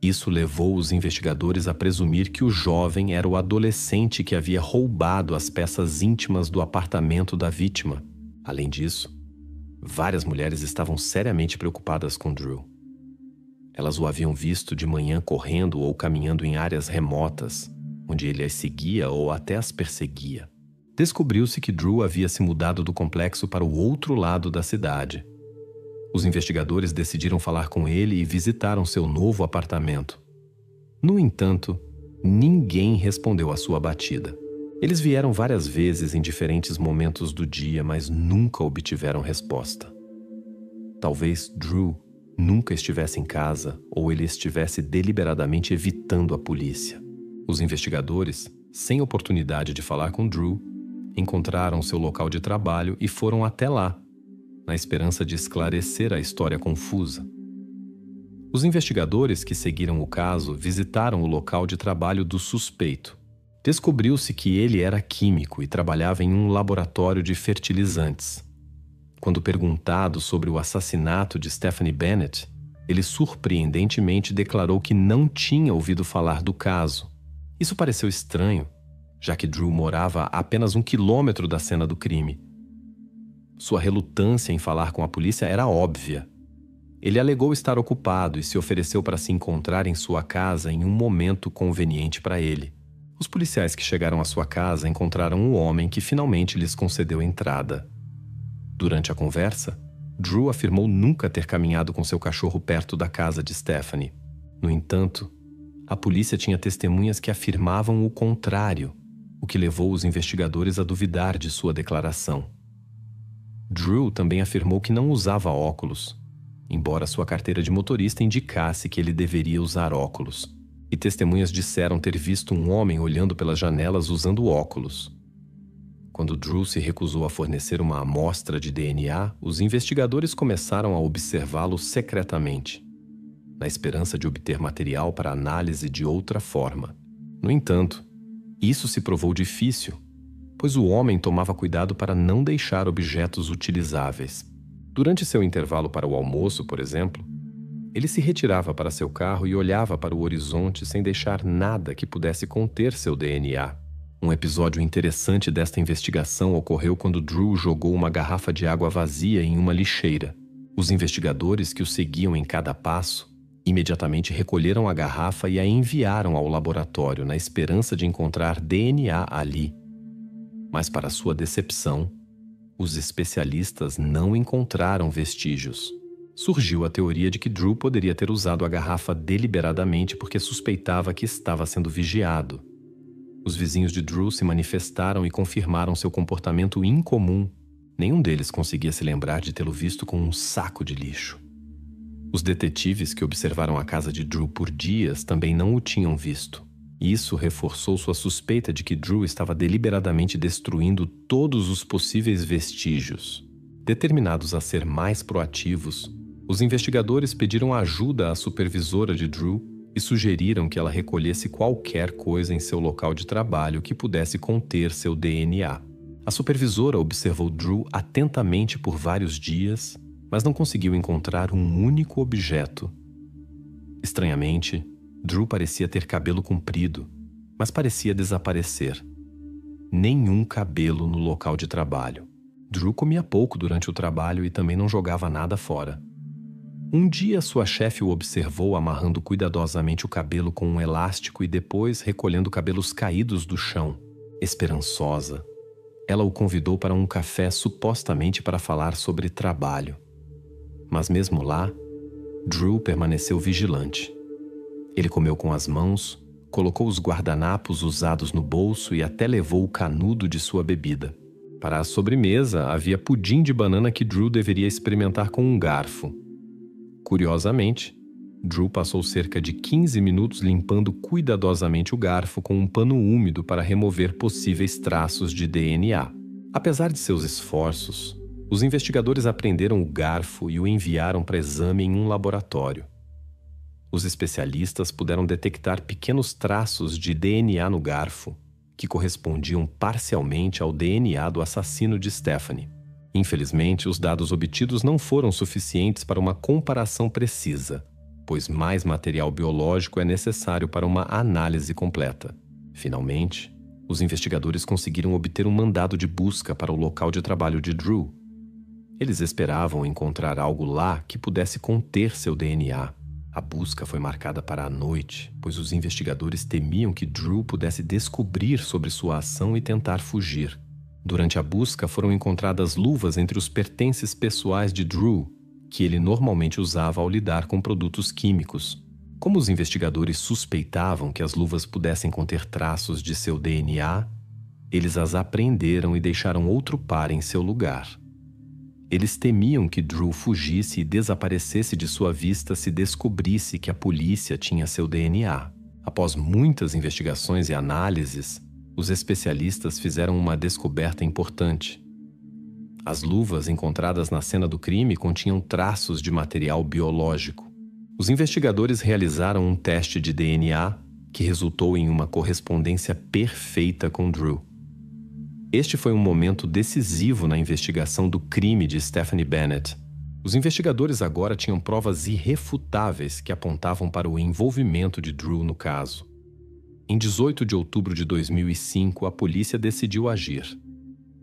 Isso levou os investigadores a presumir que o jovem era o adolescente que havia roubado as peças íntimas do apartamento da vítima. Além disso, várias mulheres estavam seriamente preocupadas com Drew. Elas o haviam visto de manhã correndo ou caminhando em áreas remotas, onde ele as seguia ou até as perseguia. Descobriu-se que Drew havia se mudado do complexo para o outro lado da cidade. Os investigadores decidiram falar com ele e visitaram seu novo apartamento. No entanto, ninguém respondeu à sua batida. Eles vieram várias vezes em diferentes momentos do dia, mas nunca obtiveram resposta. Talvez Drew nunca estivesse em casa ou ele estivesse deliberadamente evitando a polícia. Os investigadores, sem oportunidade de falar com Drew, encontraram seu local de trabalho e foram até lá, na esperança de esclarecer a história confusa. Os investigadores que seguiram o caso visitaram o local de trabalho do suspeito. Descobriu-se que ele era químico e trabalhava em um laboratório de fertilizantes. Quando perguntado sobre o assassinato de Stephanie Bennett, ele surpreendentemente declarou que não tinha ouvido falar do caso. Isso pareceu estranho, já que Drew morava a apenas 1 quilômetro da cena do crime. Sua relutância em falar com a polícia era óbvia. Ele alegou estar ocupado e se ofereceu para se encontrar em sua casa em um momento conveniente para ele. Os policiais que chegaram à sua casa encontraram o homem que finalmente lhes concedeu entrada. Durante a conversa, Drew afirmou nunca ter caminhado com seu cachorro perto da casa de Stephanie. No entanto, a polícia tinha testemunhas que afirmavam o contrário, o que levou os investigadores a duvidar de sua declaração. Drew também afirmou que não usava óculos, embora sua carteira de motorista indicasse que ele deveria usar óculos. E testemunhas disseram ter visto um homem olhando pelas janelas usando óculos. Quando Drew se recusou a fornecer uma amostra de DNA, os investigadores começaram a observá-lo secretamente, na esperança de obter material para análise de outra forma. No entanto, isso se provou difícil, pois o homem tomava cuidado para não deixar objetos utilizáveis. Durante seu intervalo para o almoço, por exemplo, ele se retirava para seu carro e olhava para o horizonte sem deixar nada que pudesse conter seu DNA. Um episódio interessante desta investigação ocorreu quando Drew jogou uma garrafa de água vazia em uma lixeira. Os investigadores que o seguiam em cada passo imediatamente recolheram a garrafa e a enviaram ao laboratório na esperança de encontrar DNA ali. Mas, para sua decepção, os especialistas não encontraram vestígios. Surgiu a teoria de que Drew poderia ter usado a garrafa deliberadamente porque suspeitava que estava sendo vigiado. Os vizinhos de Drew se manifestaram e confirmaram seu comportamento incomum. Nenhum deles conseguia se lembrar de tê-lo visto com um saco de lixo. Os detetives que observaram a casa de Drew por dias também não o tinham visto. Isso reforçou sua suspeita de que Drew estava deliberadamente destruindo todos os possíveis vestígios. Determinados a ser mais proativos, os investigadores pediram ajuda à supervisora de Drew e sugeriram que ela recolhesse qualquer coisa em seu local de trabalho que pudesse conter seu DNA. A supervisora observou Drew atentamente por vários dias, mas não conseguiu encontrar um único objeto. Estranhamente, Drew parecia ter cabelo comprido, mas parecia desaparecer. Nenhum cabelo no local de trabalho. Drew comia pouco durante o trabalho e também não jogava nada fora. Um dia, sua chefe o observou amarrando cuidadosamente o cabelo com um elástico e depois recolhendo cabelos caídos do chão. Esperançosa, ela o convidou para um café supostamente para falar sobre trabalho. Mas mesmo lá, Drew permaneceu vigilante. Ele comeu com as mãos, colocou os guardanapos usados no bolso e até levou o canudo de sua bebida. Para a sobremesa, havia pudim de banana que Drew deveria experimentar com um garfo. Curiosamente, Drew passou cerca de 15 minutos limpando cuidadosamente o garfo com um pano úmido para remover possíveis traços de DNA. Apesar de seus esforços, os investigadores apreenderam o garfo e o enviaram para exame em um laboratório. Os especialistas puderam detectar pequenos traços de DNA no garfo, que correspondiam parcialmente ao DNA do assassino de Stephanie. Infelizmente, os dados obtidos não foram suficientes para uma comparação precisa. pois mais material biológico é necessário para uma análise completa. Finalmente, os investigadores conseguiram obter um mandado de busca para o local de trabalho de Drew. Eles esperavam encontrar algo lá que pudesse conter seu DNA. A busca foi marcada para a noite, pois os investigadores temiam que Drew pudesse descobrir sobre sua ação e tentar fugir. Durante a busca foram encontradas luvas entre os pertences pessoais de Drew, que ele normalmente usava ao lidar com produtos químicos. Como os investigadores suspeitavam que as luvas pudessem conter traços de seu DNA, eles as apreenderam e deixaram outro par em seu lugar. Eles temiam que Drew fugisse e desaparecesse de sua vista se descobrisse que a polícia tinha seu DNA. Após muitas investigações e análises, os especialistas fizeram uma descoberta importante. As luvas encontradas na cena do crime continham traços de material biológico. Os investigadores realizaram um teste de DNA que resultou em uma correspondência perfeita com Drew. Este foi um momento decisivo na investigação do crime de Stephanie Bennett. Os investigadores agora tinham provas irrefutáveis que apontavam para o envolvimento de Drew no caso. Em 18 de outubro de 2005, a polícia decidiu agir.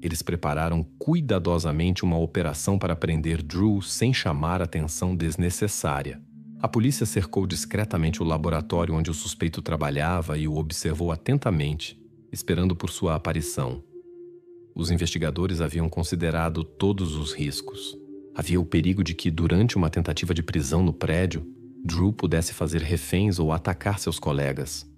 Eles prepararam cuidadosamente uma operação para prender Drew sem chamar atenção desnecessária. A polícia cercou discretamente o laboratório onde o suspeito trabalhava e o observou atentamente, esperando por sua aparição. Os investigadores haviam considerado todos os riscos. Havia o perigo de que, durante uma tentativa de prisão no prédio, Drew pudesse fazer reféns ou atacar seus colegas.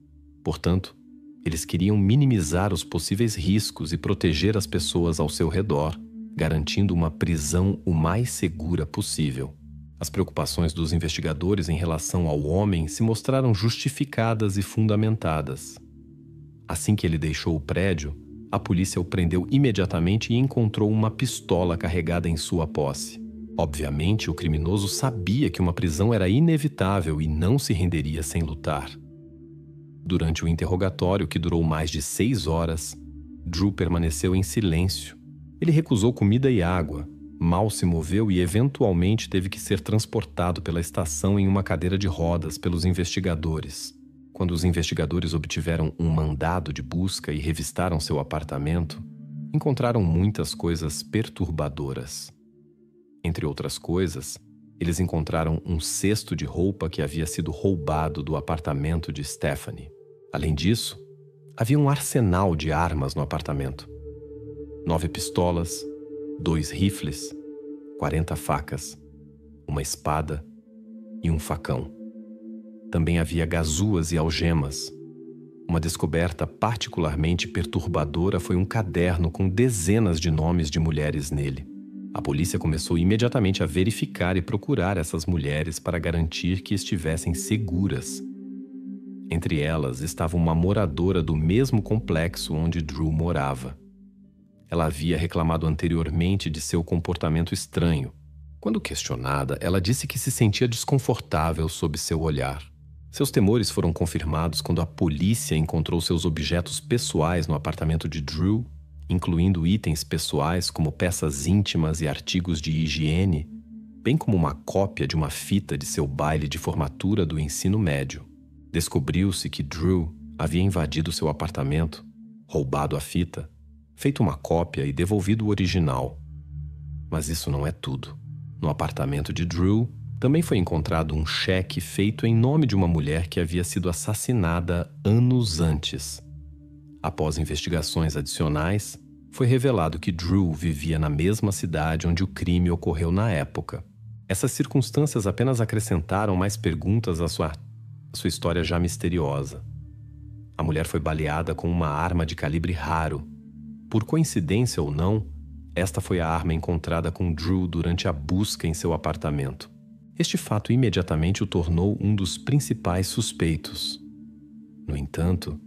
Portanto, eles queriam minimizar os possíveis riscos e proteger as pessoas ao seu redor, garantindo uma prisão o mais segura possível. As preocupações dos investigadores em relação ao homem se mostraram justificadas e fundamentadas. Assim que ele deixou o prédio, a polícia o prendeu imediatamente e encontrou uma pistola carregada em sua posse. Obviamente, o criminoso sabia que uma prisão era inevitável e não se renderia sem lutar. Durante o interrogatório, que durou mais de 6 horas, Drew permaneceu em silêncio. Ele recusou comida e água, mal se moveu e eventualmente teve que ser transportado pela estação em uma cadeira de rodas pelos investigadores. Quando os investigadores obtiveram um mandado de busca e revistaram seu apartamento, encontraram muitas coisas perturbadoras. Entre outras coisas, eles encontraram um cesto de roupa que havia sido roubado do apartamento de Stephanie. Além disso, havia um arsenal de armas no apartamento. 9 pistolas, 2 rifles, 40 facas, uma espada e um facão. Também havia gazuas e algemas. Uma descoberta particularmente perturbadora foi um caderno com dezenas de nomes de mulheres nele. A polícia começou imediatamente a verificar e procurar essas mulheres para garantir que estivessem seguras. Entre elas estava uma moradora do mesmo complexo onde Drew morava. Ela havia reclamado anteriormente de seu comportamento estranho. Quando questionada, ela disse que se sentia desconfortável sob seu olhar. Seus temores foram confirmados quando a polícia encontrou seus objetos pessoais no apartamento de Drew, incluindo itens pessoais como peças íntimas e artigos de higiene, bem como uma cópia de uma fita de seu baile de formatura do ensino médio. Descobriu-se que Drew havia invadido seu apartamento, roubado a fita, feito uma cópia e devolvido o original. Mas isso não é tudo. No apartamento de Drew, também foi encontrado um cheque feito em nome de uma mulher que havia sido assassinada anos antes. Após investigações adicionais, foi revelado que Drew vivia na mesma cidade onde o crime ocorreu na época. Essas circunstâncias apenas acrescentaram mais perguntas à sua história já misteriosa. A mulher foi baleada com uma arma de calibre raro. Por coincidência ou não, esta foi a arma encontrada com Drew durante a busca em seu apartamento. Este fato imediatamente o tornou um dos principais suspeitos. No entanto,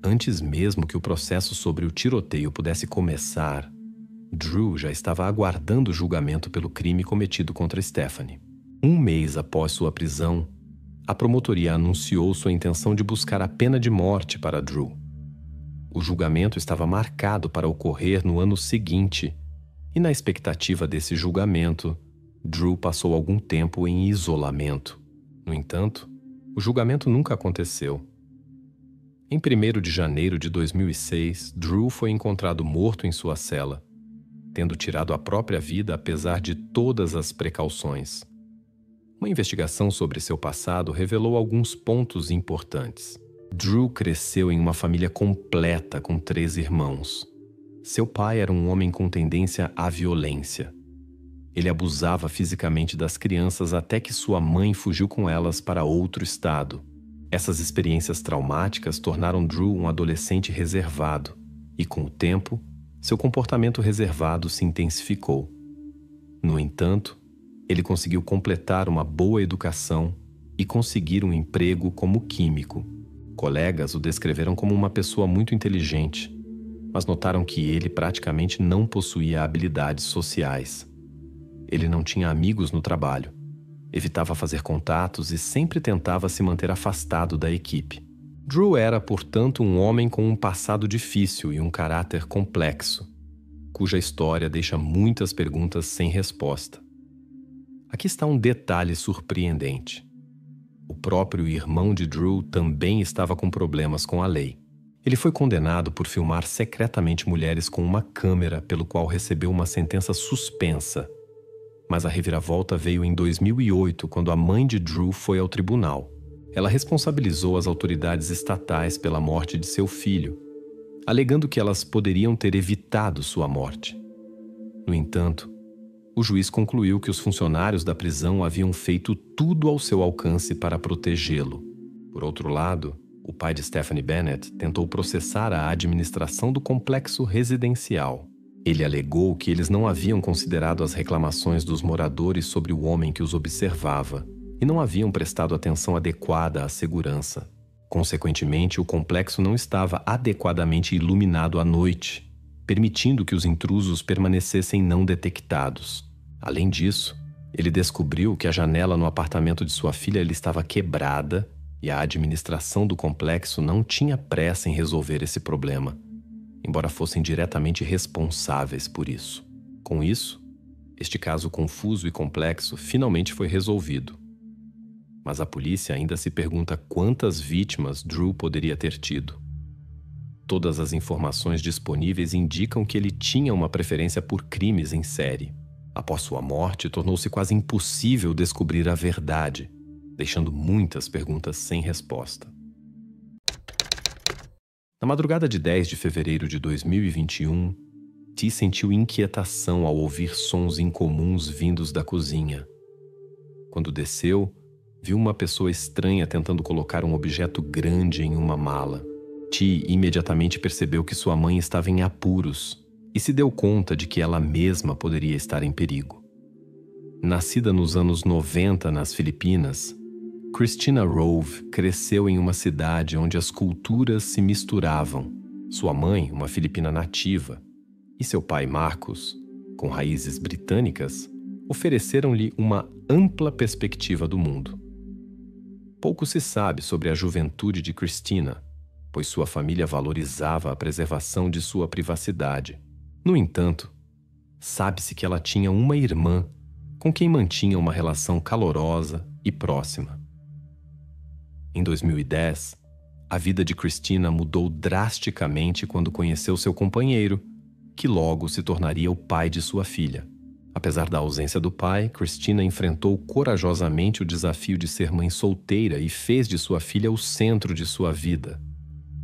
antes mesmo que o processo sobre o tiroteio pudesse começar, Drew já estava aguardando o julgamento pelo crime cometido contra Stephanie. Um mês após sua prisão, a promotoria anunciou sua intenção de buscar a pena de morte para Drew. O julgamento estava marcado para ocorrer no ano seguinte, e na expectativa desse julgamento, Drew passou algum tempo em isolamento. No entanto, o julgamento nunca aconteceu. Em 1º de janeiro de 2006, Drew foi encontrado morto em sua cela, tendo tirado a própria vida apesar de todas as precauções. Uma investigação sobre seu passado revelou alguns pontos importantes. Drew cresceu em uma família completa com 3 irmãos. Seu pai era um homem com tendência à violência. Ele abusava fisicamente das crianças até que sua mãe fugiu com elas para outro estado. Essas experiências traumáticas tornaram Drew um adolescente reservado, e com o tempo, seu comportamento reservado se intensificou. No entanto, ele conseguiu completar uma boa educação e conseguir um emprego como químico. Colegas o descreveram como uma pessoa muito inteligente, mas notaram que ele praticamente não possuía habilidades sociais. Ele não tinha amigos no trabalho, evitava fazer contatos e sempre tentava se manter afastado da equipe. Drew era, portanto, um homem com um passado difícil e um caráter complexo, cuja história deixa muitas perguntas sem resposta. Aqui está um detalhe surpreendente. O próprio irmão de Drew também estava com problemas com a lei. Ele foi condenado por filmar secretamente mulheres com uma câmera, pelo qual recebeu uma sentença suspensa. Mas a reviravolta veio em 2008, quando a mãe de Drew foi ao tribunal. Ela responsabilizou as autoridades estatais pela morte de seu filho, alegando que elas poderiam ter evitado sua morte. No entanto, o juiz concluiu que os funcionários da prisão haviam feito tudo ao seu alcance para protegê-lo. Por outro lado, o pai de Stephanie Bennett tentou processar a administração do complexo residencial. Ele alegou que eles não haviam considerado as reclamações dos moradores sobre o homem que os observava e não haviam prestado atenção adequada à segurança. Consequentemente, o complexo não estava adequadamente iluminado à noite, permitindo que os intrusos permanecessem não detectados. Além disso, ele descobriu que a janela no apartamento de sua filha estava quebrada e a administração do complexo não tinha pressa em resolver esse problema, embora fossem diretamente responsáveis por isso. Com isso, este caso confuso e complexo finalmente foi resolvido. Mas a polícia ainda se pergunta quantas vítimas Drew poderia ter tido. Todas as informações disponíveis indicam que ele tinha uma preferência por crimes em série. Após sua morte, tornou-se quase impossível descobrir a verdade, deixando muitas perguntas sem resposta. Na madrugada de 10 de fevereiro de 2021, T sentiu inquietação ao ouvir sons incomuns vindos da cozinha. Quando desceu, viu uma pessoa estranha tentando colocar um objeto grande em uma mala. T imediatamente percebeu que sua mãe estava em apuros e se deu conta de que ela mesma poderia estar em perigo. Nascida nos anos 90 nas Filipinas, Christina Rove cresceu em uma cidade onde as culturas se misturavam. Sua mãe, uma filipina nativa, e seu pai, Marcos, com raízes britânicas, ofereceram-lhe uma ampla perspectiva do mundo. Pouco se sabe sobre a juventude de Christina, pois sua família valorizava a preservação de sua privacidade. No entanto, sabe-se que ela tinha uma irmã com quem mantinha uma relação calorosa e próxima. Em 2010, a vida de Christina mudou drasticamente quando conheceu seu companheiro, que logo se tornaria o pai de sua filha. Apesar da ausência do pai, Christina enfrentou corajosamente o desafio de ser mãe solteira e fez de sua filha o centro de sua vida,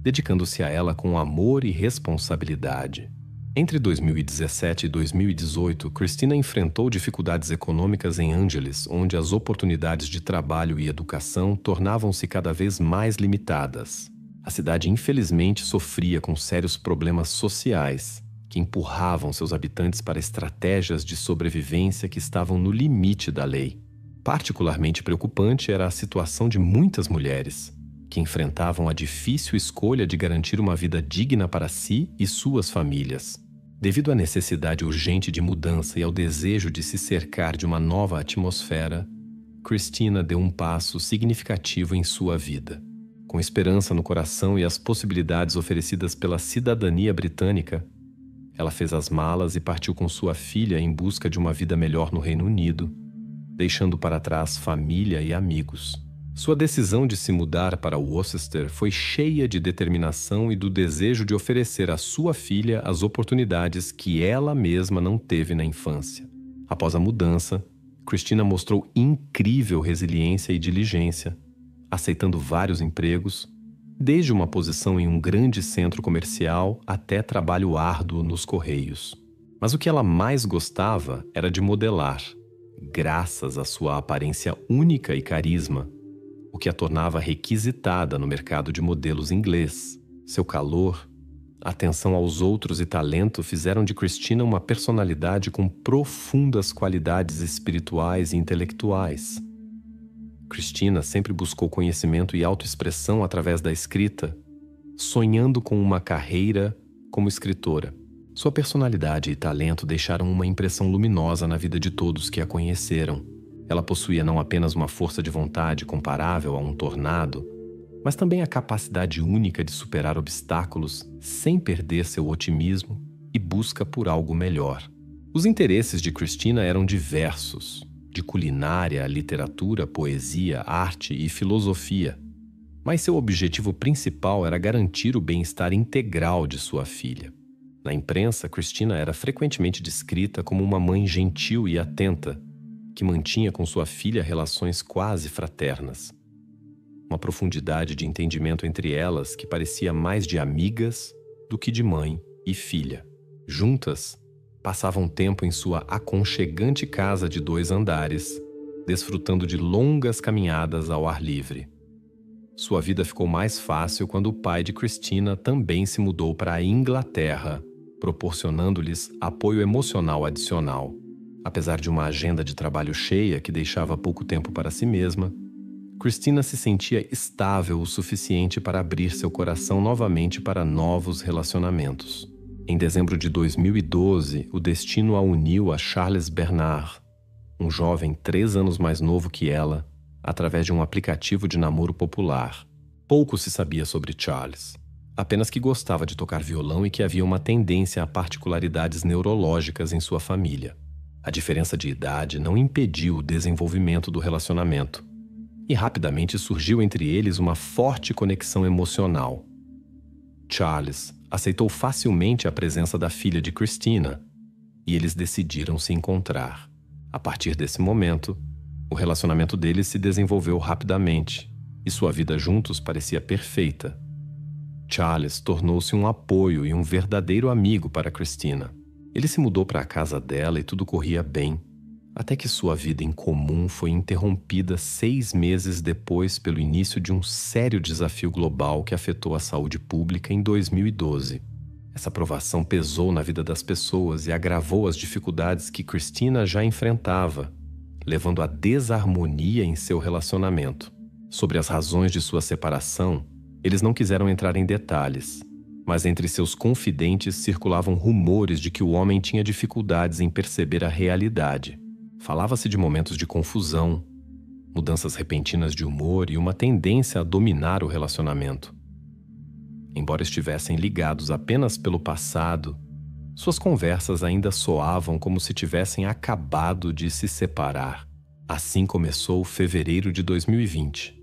dedicando-se a ela com amor e responsabilidade. Entre 2017 e 2018, Christina enfrentou dificuldades econômicas em Angeles, onde as oportunidades de trabalho e educação tornavam-se cada vez mais limitadas. A cidade, infelizmente, sofria com sérios problemas sociais, que empurravam seus habitantes para estratégias de sobrevivência que estavam no limite da lei. Particularmente preocupante era a situação de muitas mulheres, que enfrentavam a difícil escolha de garantir uma vida digna para si e suas famílias. Devido à necessidade urgente de mudança e ao desejo de se cercar de uma nova atmosfera, Christina deu um passo significativo em sua vida. Com esperança no coração e as possibilidades oferecidas pela cidadania britânica, ela fez as malas e partiu com sua filha em busca de uma vida melhor no Reino Unido, deixando para trás família e amigos. Sua decisão de se mudar para Worcester foi cheia de determinação e do desejo de oferecer à sua filha as oportunidades que ela mesma não teve na infância. Após a mudança, Christina mostrou incrível resiliência e diligência, aceitando vários empregos, desde uma posição em um grande centro comercial até trabalho árduo nos correios. Mas o que ela mais gostava era de modelar, graças à sua aparência única e carisma, o que a tornava requisitada no mercado de modelos inglês. Seu calor, atenção aos outros e talento fizeram de Christina uma personalidade com profundas qualidades espirituais e intelectuais. Christina sempre buscou conhecimento e autoexpressão através da escrita, sonhando com uma carreira como escritora. Sua personalidade e talento deixaram uma impressão luminosa na vida de todos que a conheceram. Ela possuía não apenas uma força de vontade comparável a um tornado, mas também a capacidade única de superar obstáculos sem perder seu otimismo e busca por algo melhor. Os interesses de Christina eram diversos, de culinária, literatura, poesia, arte e filosofia, mas seu objetivo principal era garantir o bem-estar integral de sua filha. Na imprensa, Christina era frequentemente descrita como uma mãe gentil e atenta, que mantinha com sua filha relações quase fraternas. Uma profundidade de entendimento entre elas que parecia mais de amigas do que de mãe e filha. Juntas, passavam tempo em sua aconchegante casa de 2 andares, desfrutando de longas caminhadas ao ar livre. Sua vida ficou mais fácil quando o pai de Christina também se mudou para a Inglaterra, proporcionando-lhes apoio emocional adicional. Apesar de uma agenda de trabalho cheia que deixava pouco tempo para si mesma, Christina se sentia estável o suficiente para abrir seu coração novamente para novos relacionamentos. Em dezembro de 2012, o destino a uniu a Charles Bernard, um jovem 3 anos mais novo que ela, através de um aplicativo de namoro popular. Pouco se sabia sobre Charles, apenas que gostava de tocar violão e que havia uma tendência a particularidades neurológicas em sua família. A diferença de idade não impediu o desenvolvimento do relacionamento, e rapidamente surgiu entre eles uma forte conexão emocional. Charles aceitou facilmente a presença da filha de Christina, e eles decidiram se encontrar. A partir desse momento, o relacionamento deles se desenvolveu rapidamente, e sua vida juntos parecia perfeita. Charles tornou-se um apoio e um verdadeiro amigo para Christina. Ele se mudou para a casa dela e tudo corria bem, até que sua vida em comum foi interrompida 6 meses depois pelo início de um sério desafio global que afetou a saúde pública em 2012. Essa provação pesou na vida das pessoas e agravou as dificuldades que Christina já enfrentava, levando à desarmonia em seu relacionamento. Sobre as razões de sua separação, eles não quiseram entrar em detalhes, mas entre seus confidentes circulavam rumores de que o homem tinha dificuldades em perceber a realidade. Falava-se de momentos de confusão, mudanças repentinas de humor e uma tendência a dominar o relacionamento. Embora estivessem ligados apenas pelo passado, suas conversas ainda soavam como se tivessem acabado de se separar. Assim começou fevereiro de 2020.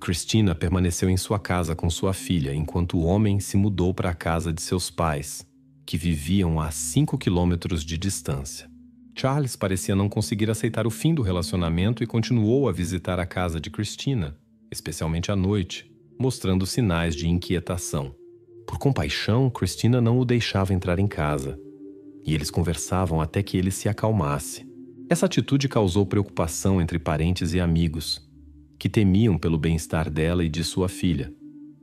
Christina permaneceu em sua casa com sua filha enquanto o homem se mudou para a casa de seus pais, que viviam a 5 quilômetros de distância. Charles parecia não conseguir aceitar o fim do relacionamento e continuou a visitar a casa de Christina, especialmente à noite, mostrando sinais de inquietação. Por compaixão, Christina não o deixava entrar em casa, e eles conversavam até que ele se acalmasse. Essa atitude causou preocupação entre parentes e amigos, que temiam pelo bem-estar dela e de sua filha,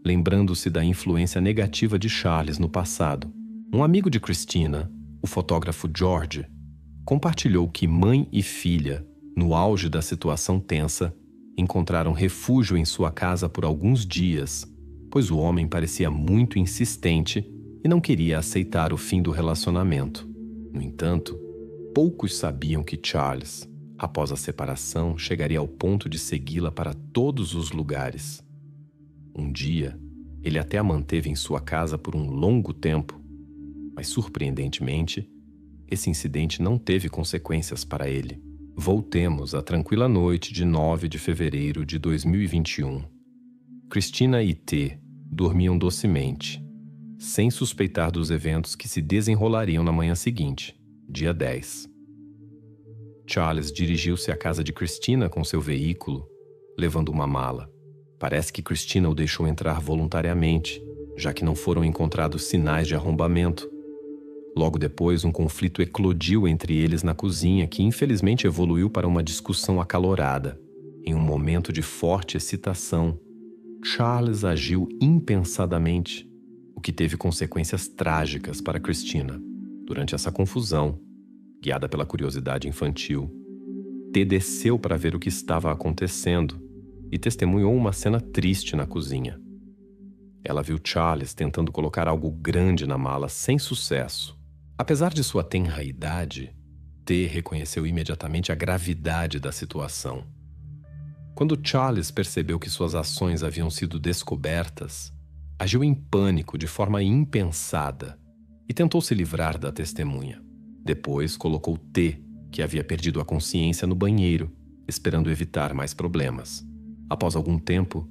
lembrando-se da influência negativa de Charles no passado. Um amigo de Christina, o fotógrafo George, compartilhou que mãe e filha, no auge da situação tensa, encontraram refúgio em sua casa por alguns dias, pois o homem parecia muito insistente e não queria aceitar o fim do relacionamento. No entanto, poucos sabiam que Charles, após a separação, chegaria ao ponto de segui-la para todos os lugares. Um dia, ele até a manteve em sua casa por um longo tempo, mas surpreendentemente, esse incidente não teve consequências para ele. Voltemos à tranquila noite de 9 de fevereiro de 2021. Christina e T dormiam docemente, sem suspeitar dos eventos que se desenrolariam na manhã seguinte, dia 10. Charles dirigiu-se à casa de Christina com seu veículo, levando uma mala. Parece que Christina o deixou entrar voluntariamente, já que não foram encontrados sinais de arrombamento. Logo depois, um conflito eclodiu entre eles na cozinha, que infelizmente evoluiu para uma discussão acalorada. Em um momento de forte excitação, Charles agiu impensadamente, o que teve consequências trágicas para Christina. Durante essa confusão, guiada pela curiosidade infantil, T desceu para ver o que estava acontecendo e testemunhou uma cena triste na cozinha. Ela viu Charles tentando colocar algo grande na mala sem sucesso. Apesar de sua tenra idade, T reconheceu imediatamente a gravidade da situação. Quando Charles percebeu que suas ações haviam sido descobertas, agiu em pânico de forma impensada e tentou se livrar da testemunha. Depois colocou T, que havia perdido a consciência, no banheiro, esperando evitar mais problemas. Após algum tempo,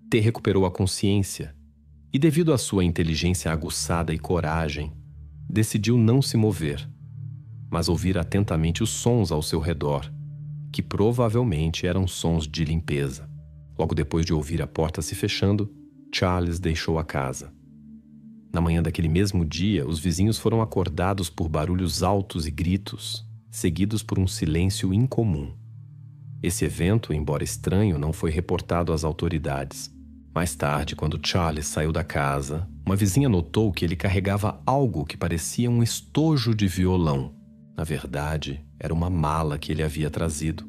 T recuperou a consciência e, devido à sua inteligência aguçada e coragem, decidiu não se mover, mas ouvir atentamente os sons ao seu redor, que provavelmente eram sons de limpeza. Logo depois de ouvir a porta se fechando, Charles deixou a casa. Na manhã daquele mesmo dia, os vizinhos foram acordados por barulhos altos e gritos, seguidos por um silêncio incomum. Esse evento, embora estranho, não foi reportado às autoridades. Mais tarde, quando Charles saiu da casa, uma vizinha notou que ele carregava algo que parecia um estojo de violão. Na verdade, era uma mala que ele havia trazido.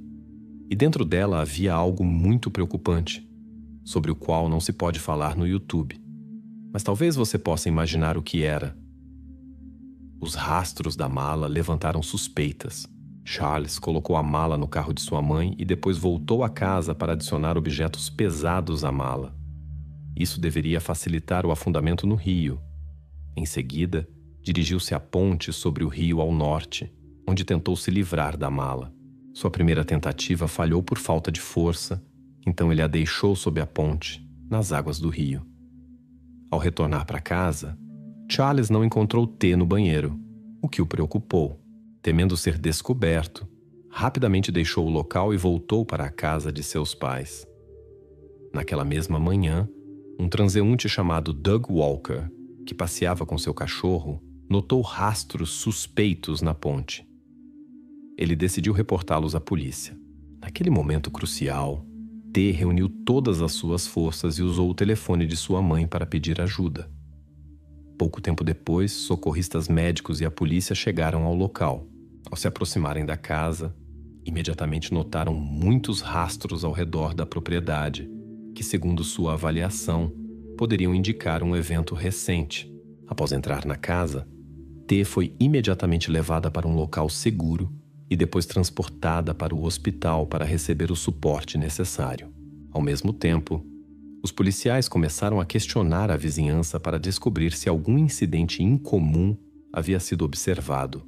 E dentro dela havia algo muito preocupante, sobre o qual não se pode falar no YouTube. Mas talvez você possa imaginar o que era. Os rastros da mala levantaram suspeitas. Charles colocou a mala no carro de sua mãe e depois voltou à casa para adicionar objetos pesados à mala. Isso deveria facilitar o afundamento no rio. Em seguida, dirigiu-se à ponte sobre o rio ao norte, onde tentou se livrar da mala. Sua primeira tentativa falhou por falta de força, então ele a deixou sob a ponte, nas águas do rio. Ao retornar para casa, Charles não encontrou T no banheiro, o que o preocupou. Temendo ser descoberto, rapidamente deixou o local e voltou para a casa de seus pais. Naquela mesma manhã, um transeunte chamado Doug Walker, que passeava com seu cachorro, notou rastros suspeitos na ponte. Ele decidiu reportá-los à polícia. Naquele momento crucial, T reuniu todas as suas forças e usou o telefone de sua mãe para pedir ajuda. Pouco tempo depois, socorristas médicos e a polícia chegaram ao local. Ao se aproximarem da casa, imediatamente notaram muitos rastros ao redor da propriedade, que, segundo sua avaliação, poderiam indicar um evento recente. Após entrar na casa, T foi imediatamente levada para um local seguro e depois transportada para o hospital para receber o suporte necessário. Ao mesmo tempo, os policiais começaram a questionar a vizinhança para descobrir se algum incidente incomum havia sido observado.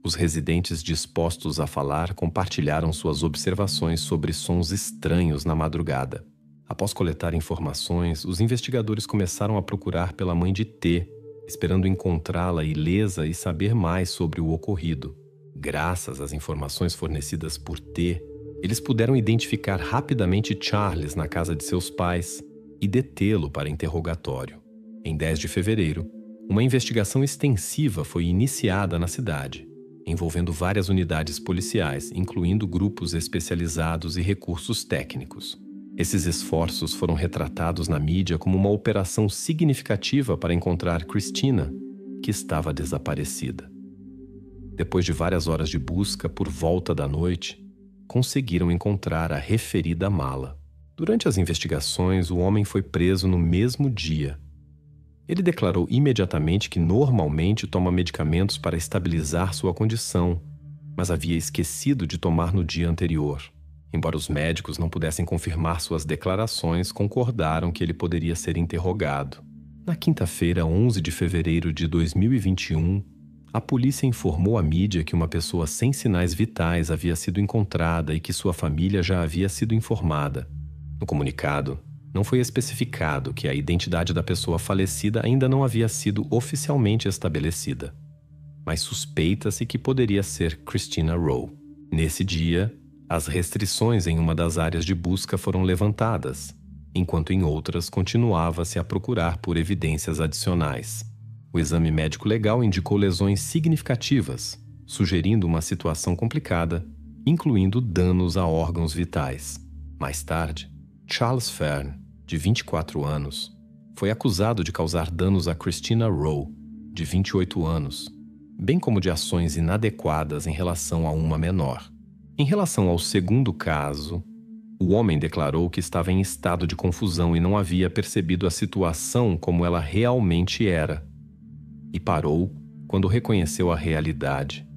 Os residentes dispostos a falar compartilharam suas observações sobre sons estranhos na madrugada. Após coletar informações, os investigadores começaram a procurar pela mãe de T, esperando encontrá-la ilesa e saber mais sobre o ocorrido. Graças às informações fornecidas por T, eles puderam identificar rapidamente Charles na casa de seus pais e detê-lo para interrogatório. Em 10 de fevereiro, uma investigação extensiva foi iniciada na cidade, envolvendo várias unidades policiais, incluindo grupos especializados e recursos técnicos. Esses esforços foram retratados na mídia como uma operação significativa para encontrar Christina, que estava desaparecida. Depois de várias horas de busca por volta da noite, conseguiram encontrar a referida mala. Durante as investigações, o homem foi preso no mesmo dia. Ele declarou imediatamente que normalmente toma medicamentos para estabilizar sua condição, mas havia esquecido de tomar no dia anterior. Embora os médicos não pudessem confirmar suas declarações, concordaram que ele poderia ser interrogado. Na quinta-feira, 11 de fevereiro de 2021, A polícia informou à mídia que uma pessoa sem sinais vitais havia sido encontrada e que sua família já havia sido informada. No comunicado, não foi especificado que a identidade da pessoa falecida ainda não havia sido oficialmente estabelecida, mas suspeita-se que poderia ser Christina Rowe. Nesse dia, as restrições em uma das áreas de busca foram levantadas, enquanto em outras continuava-se a procurar por evidências adicionais. O exame médico legal indicou lesões significativas, sugerindo uma situação complicada, incluindo danos a órgãos vitais. Mais tarde, Charles Fern, de 24 anos, foi acusado de causar danos a Christina Rowe, de 28 anos, bem como de ações inadequadas em relação a uma menor. Em relação ao segundo caso, o homem declarou que estava em estado de confusão e não havia percebido a situação como ela realmente era, e parou quando reconheceu a realidade.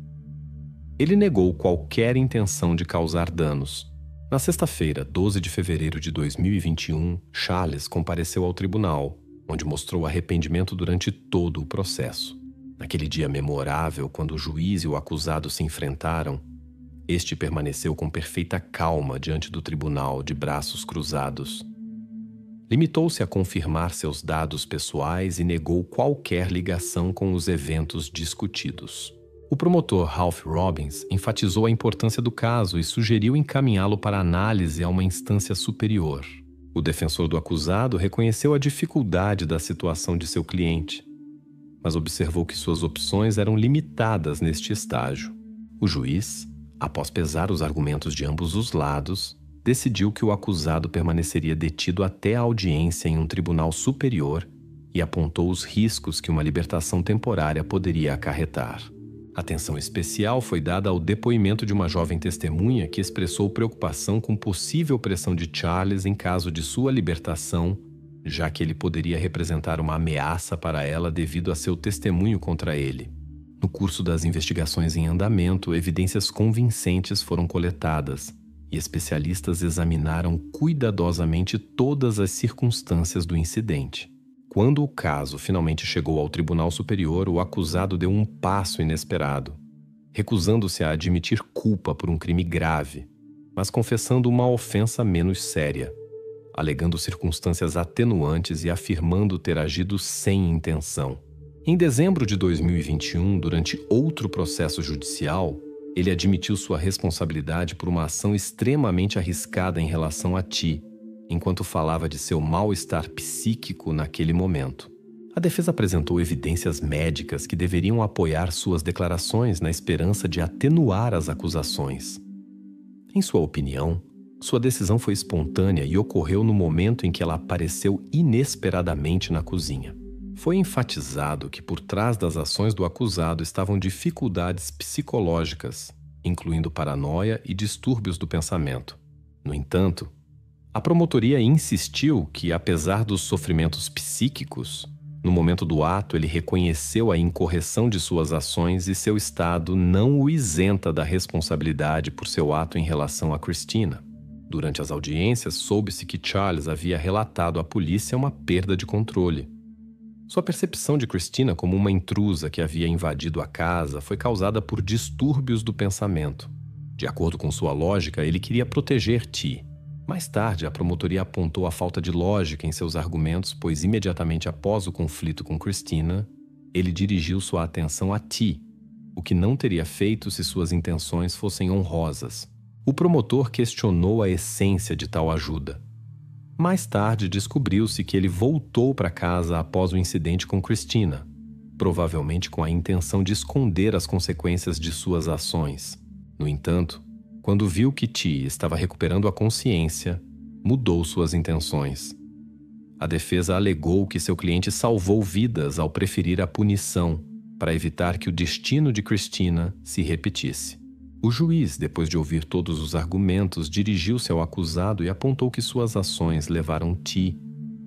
Ele negou qualquer intenção de causar danos. Na sexta-feira, 12 de fevereiro de 2021, Charles compareceu ao tribunal, onde mostrou arrependimento durante todo o processo. Naquele dia memorável, quando o juiz e o acusado se enfrentaram, este permaneceu com perfeita calma diante do tribunal, de braços cruzados. Limitou-se a confirmar seus dados pessoais e negou qualquer ligação com os eventos discutidos. O promotor Ralph Robbins enfatizou a importância do caso e sugeriu encaminhá-lo para análise a uma instância superior. O defensor do acusado reconheceu a dificuldade da situação de seu cliente, mas observou que suas opções eram limitadas neste estágio. O juiz, após pesar os argumentos de ambos os lados, decidiu que o acusado permaneceria detido até a audiência em um tribunal superior e apontou os riscos que uma libertação temporária poderia acarretar. Atenção especial foi dada ao depoimento de uma jovem testemunha que expressou preocupação com possível pressão de Charles em caso de sua libertação, já que ele poderia representar uma ameaça para ela devido a seu testemunho contra ele. No curso das investigações em andamento, evidências convincentes foram coletadas, e especialistas examinaram cuidadosamente todas as circunstâncias do incidente. Quando o caso finalmente chegou ao Tribunal Superior, o acusado deu um passo inesperado, recusando-se a admitir culpa por um crime grave, mas confessando uma ofensa menos séria, alegando circunstâncias atenuantes e afirmando ter agido sem intenção. Em dezembro de 2021, durante outro processo judicial, ele admitiu sua responsabilidade por uma ação extremamente arriscada em relação a Ti, enquanto falava de seu mal-estar psíquico naquele momento. A defesa apresentou evidências médicas que deveriam apoiar suas declarações na esperança de atenuar as acusações. Em sua opinião, sua decisão foi espontânea e ocorreu no momento em que ela apareceu inesperadamente na cozinha. Foi enfatizado que por trás das ações do acusado estavam dificuldades psicológicas, incluindo paranoia e distúrbios do pensamento. No entanto, a promotoria insistiu que, apesar dos sofrimentos psíquicos, no momento do ato ele reconheceu a incorreção de suas ações e seu estado não o isenta da responsabilidade por seu ato em relação a Christina. Durante as audiências, soube-se que Charles havia relatado à polícia uma perda de controle. Sua percepção de Christina como uma intrusa que havia invadido a casa foi causada por distúrbios do pensamento. De acordo com sua lógica, ele queria proteger Ti. Mais tarde, a promotoria apontou a falta de lógica em seus argumentos, pois imediatamente após o conflito com Christina, ele dirigiu sua atenção a Ti, o que não teria feito se suas intenções fossem honrosas. O promotor questionou a essência de tal ajuda. Mais tarde, descobriu-se que ele voltou para casa após o incidente com Christina, provavelmente com a intenção de esconder as consequências de suas ações. No entanto, quando viu que Ti estava recuperando a consciência, mudou suas intenções. A defesa alegou que seu cliente salvou vidas ao preferir a punição, para evitar que o destino de Christina se repetisse. O juiz, depois de ouvir todos os argumentos, dirigiu-se ao acusado e apontou que suas ações levaram Ti,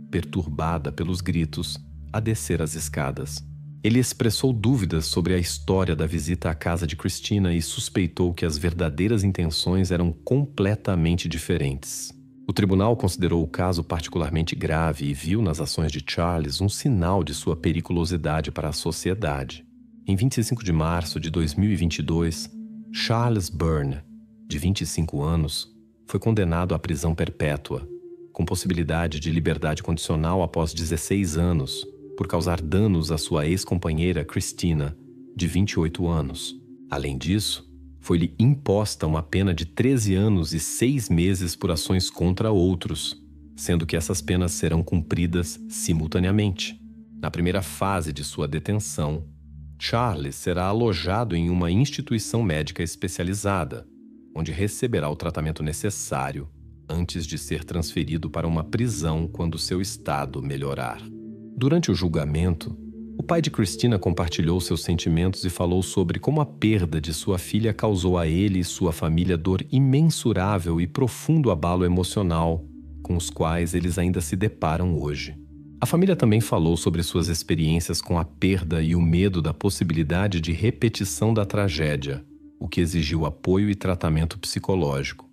perturbada pelos gritos, a descer as escadas. Ele expressou dúvidas sobre a história da visita à casa de Christina e suspeitou que as verdadeiras intenções eram completamente diferentes. O tribunal considerou o caso particularmente grave e viu nas ações de Charles um sinal de sua periculosidade para a sociedade. Em 25 de março de 2022, Charles Byrne, de 25 anos, foi condenado à prisão perpétua, com possibilidade de liberdade condicional após 16 anos, por causar danos à sua ex-companheira Christina, de 28 anos. Além disso, foi-lhe imposta uma pena de 13 anos e 6 meses por ações contra outros, sendo que essas penas serão cumpridas simultaneamente. Na primeira fase de sua detenção, Charles será alojado em uma instituição médica especializada, onde receberá o tratamento necessário antes de ser transferido para uma prisão quando seu estado melhorar. Durante o julgamento, o pai de Christina compartilhou seus sentimentos e falou sobre como a perda de sua filha causou a ele e sua família dor imensurável e profundo abalo emocional, com os quais eles ainda se deparam hoje. A família também falou sobre suas experiências com a perda e o medo da possibilidade de repetição da tragédia, o que exigiu apoio e tratamento psicológico.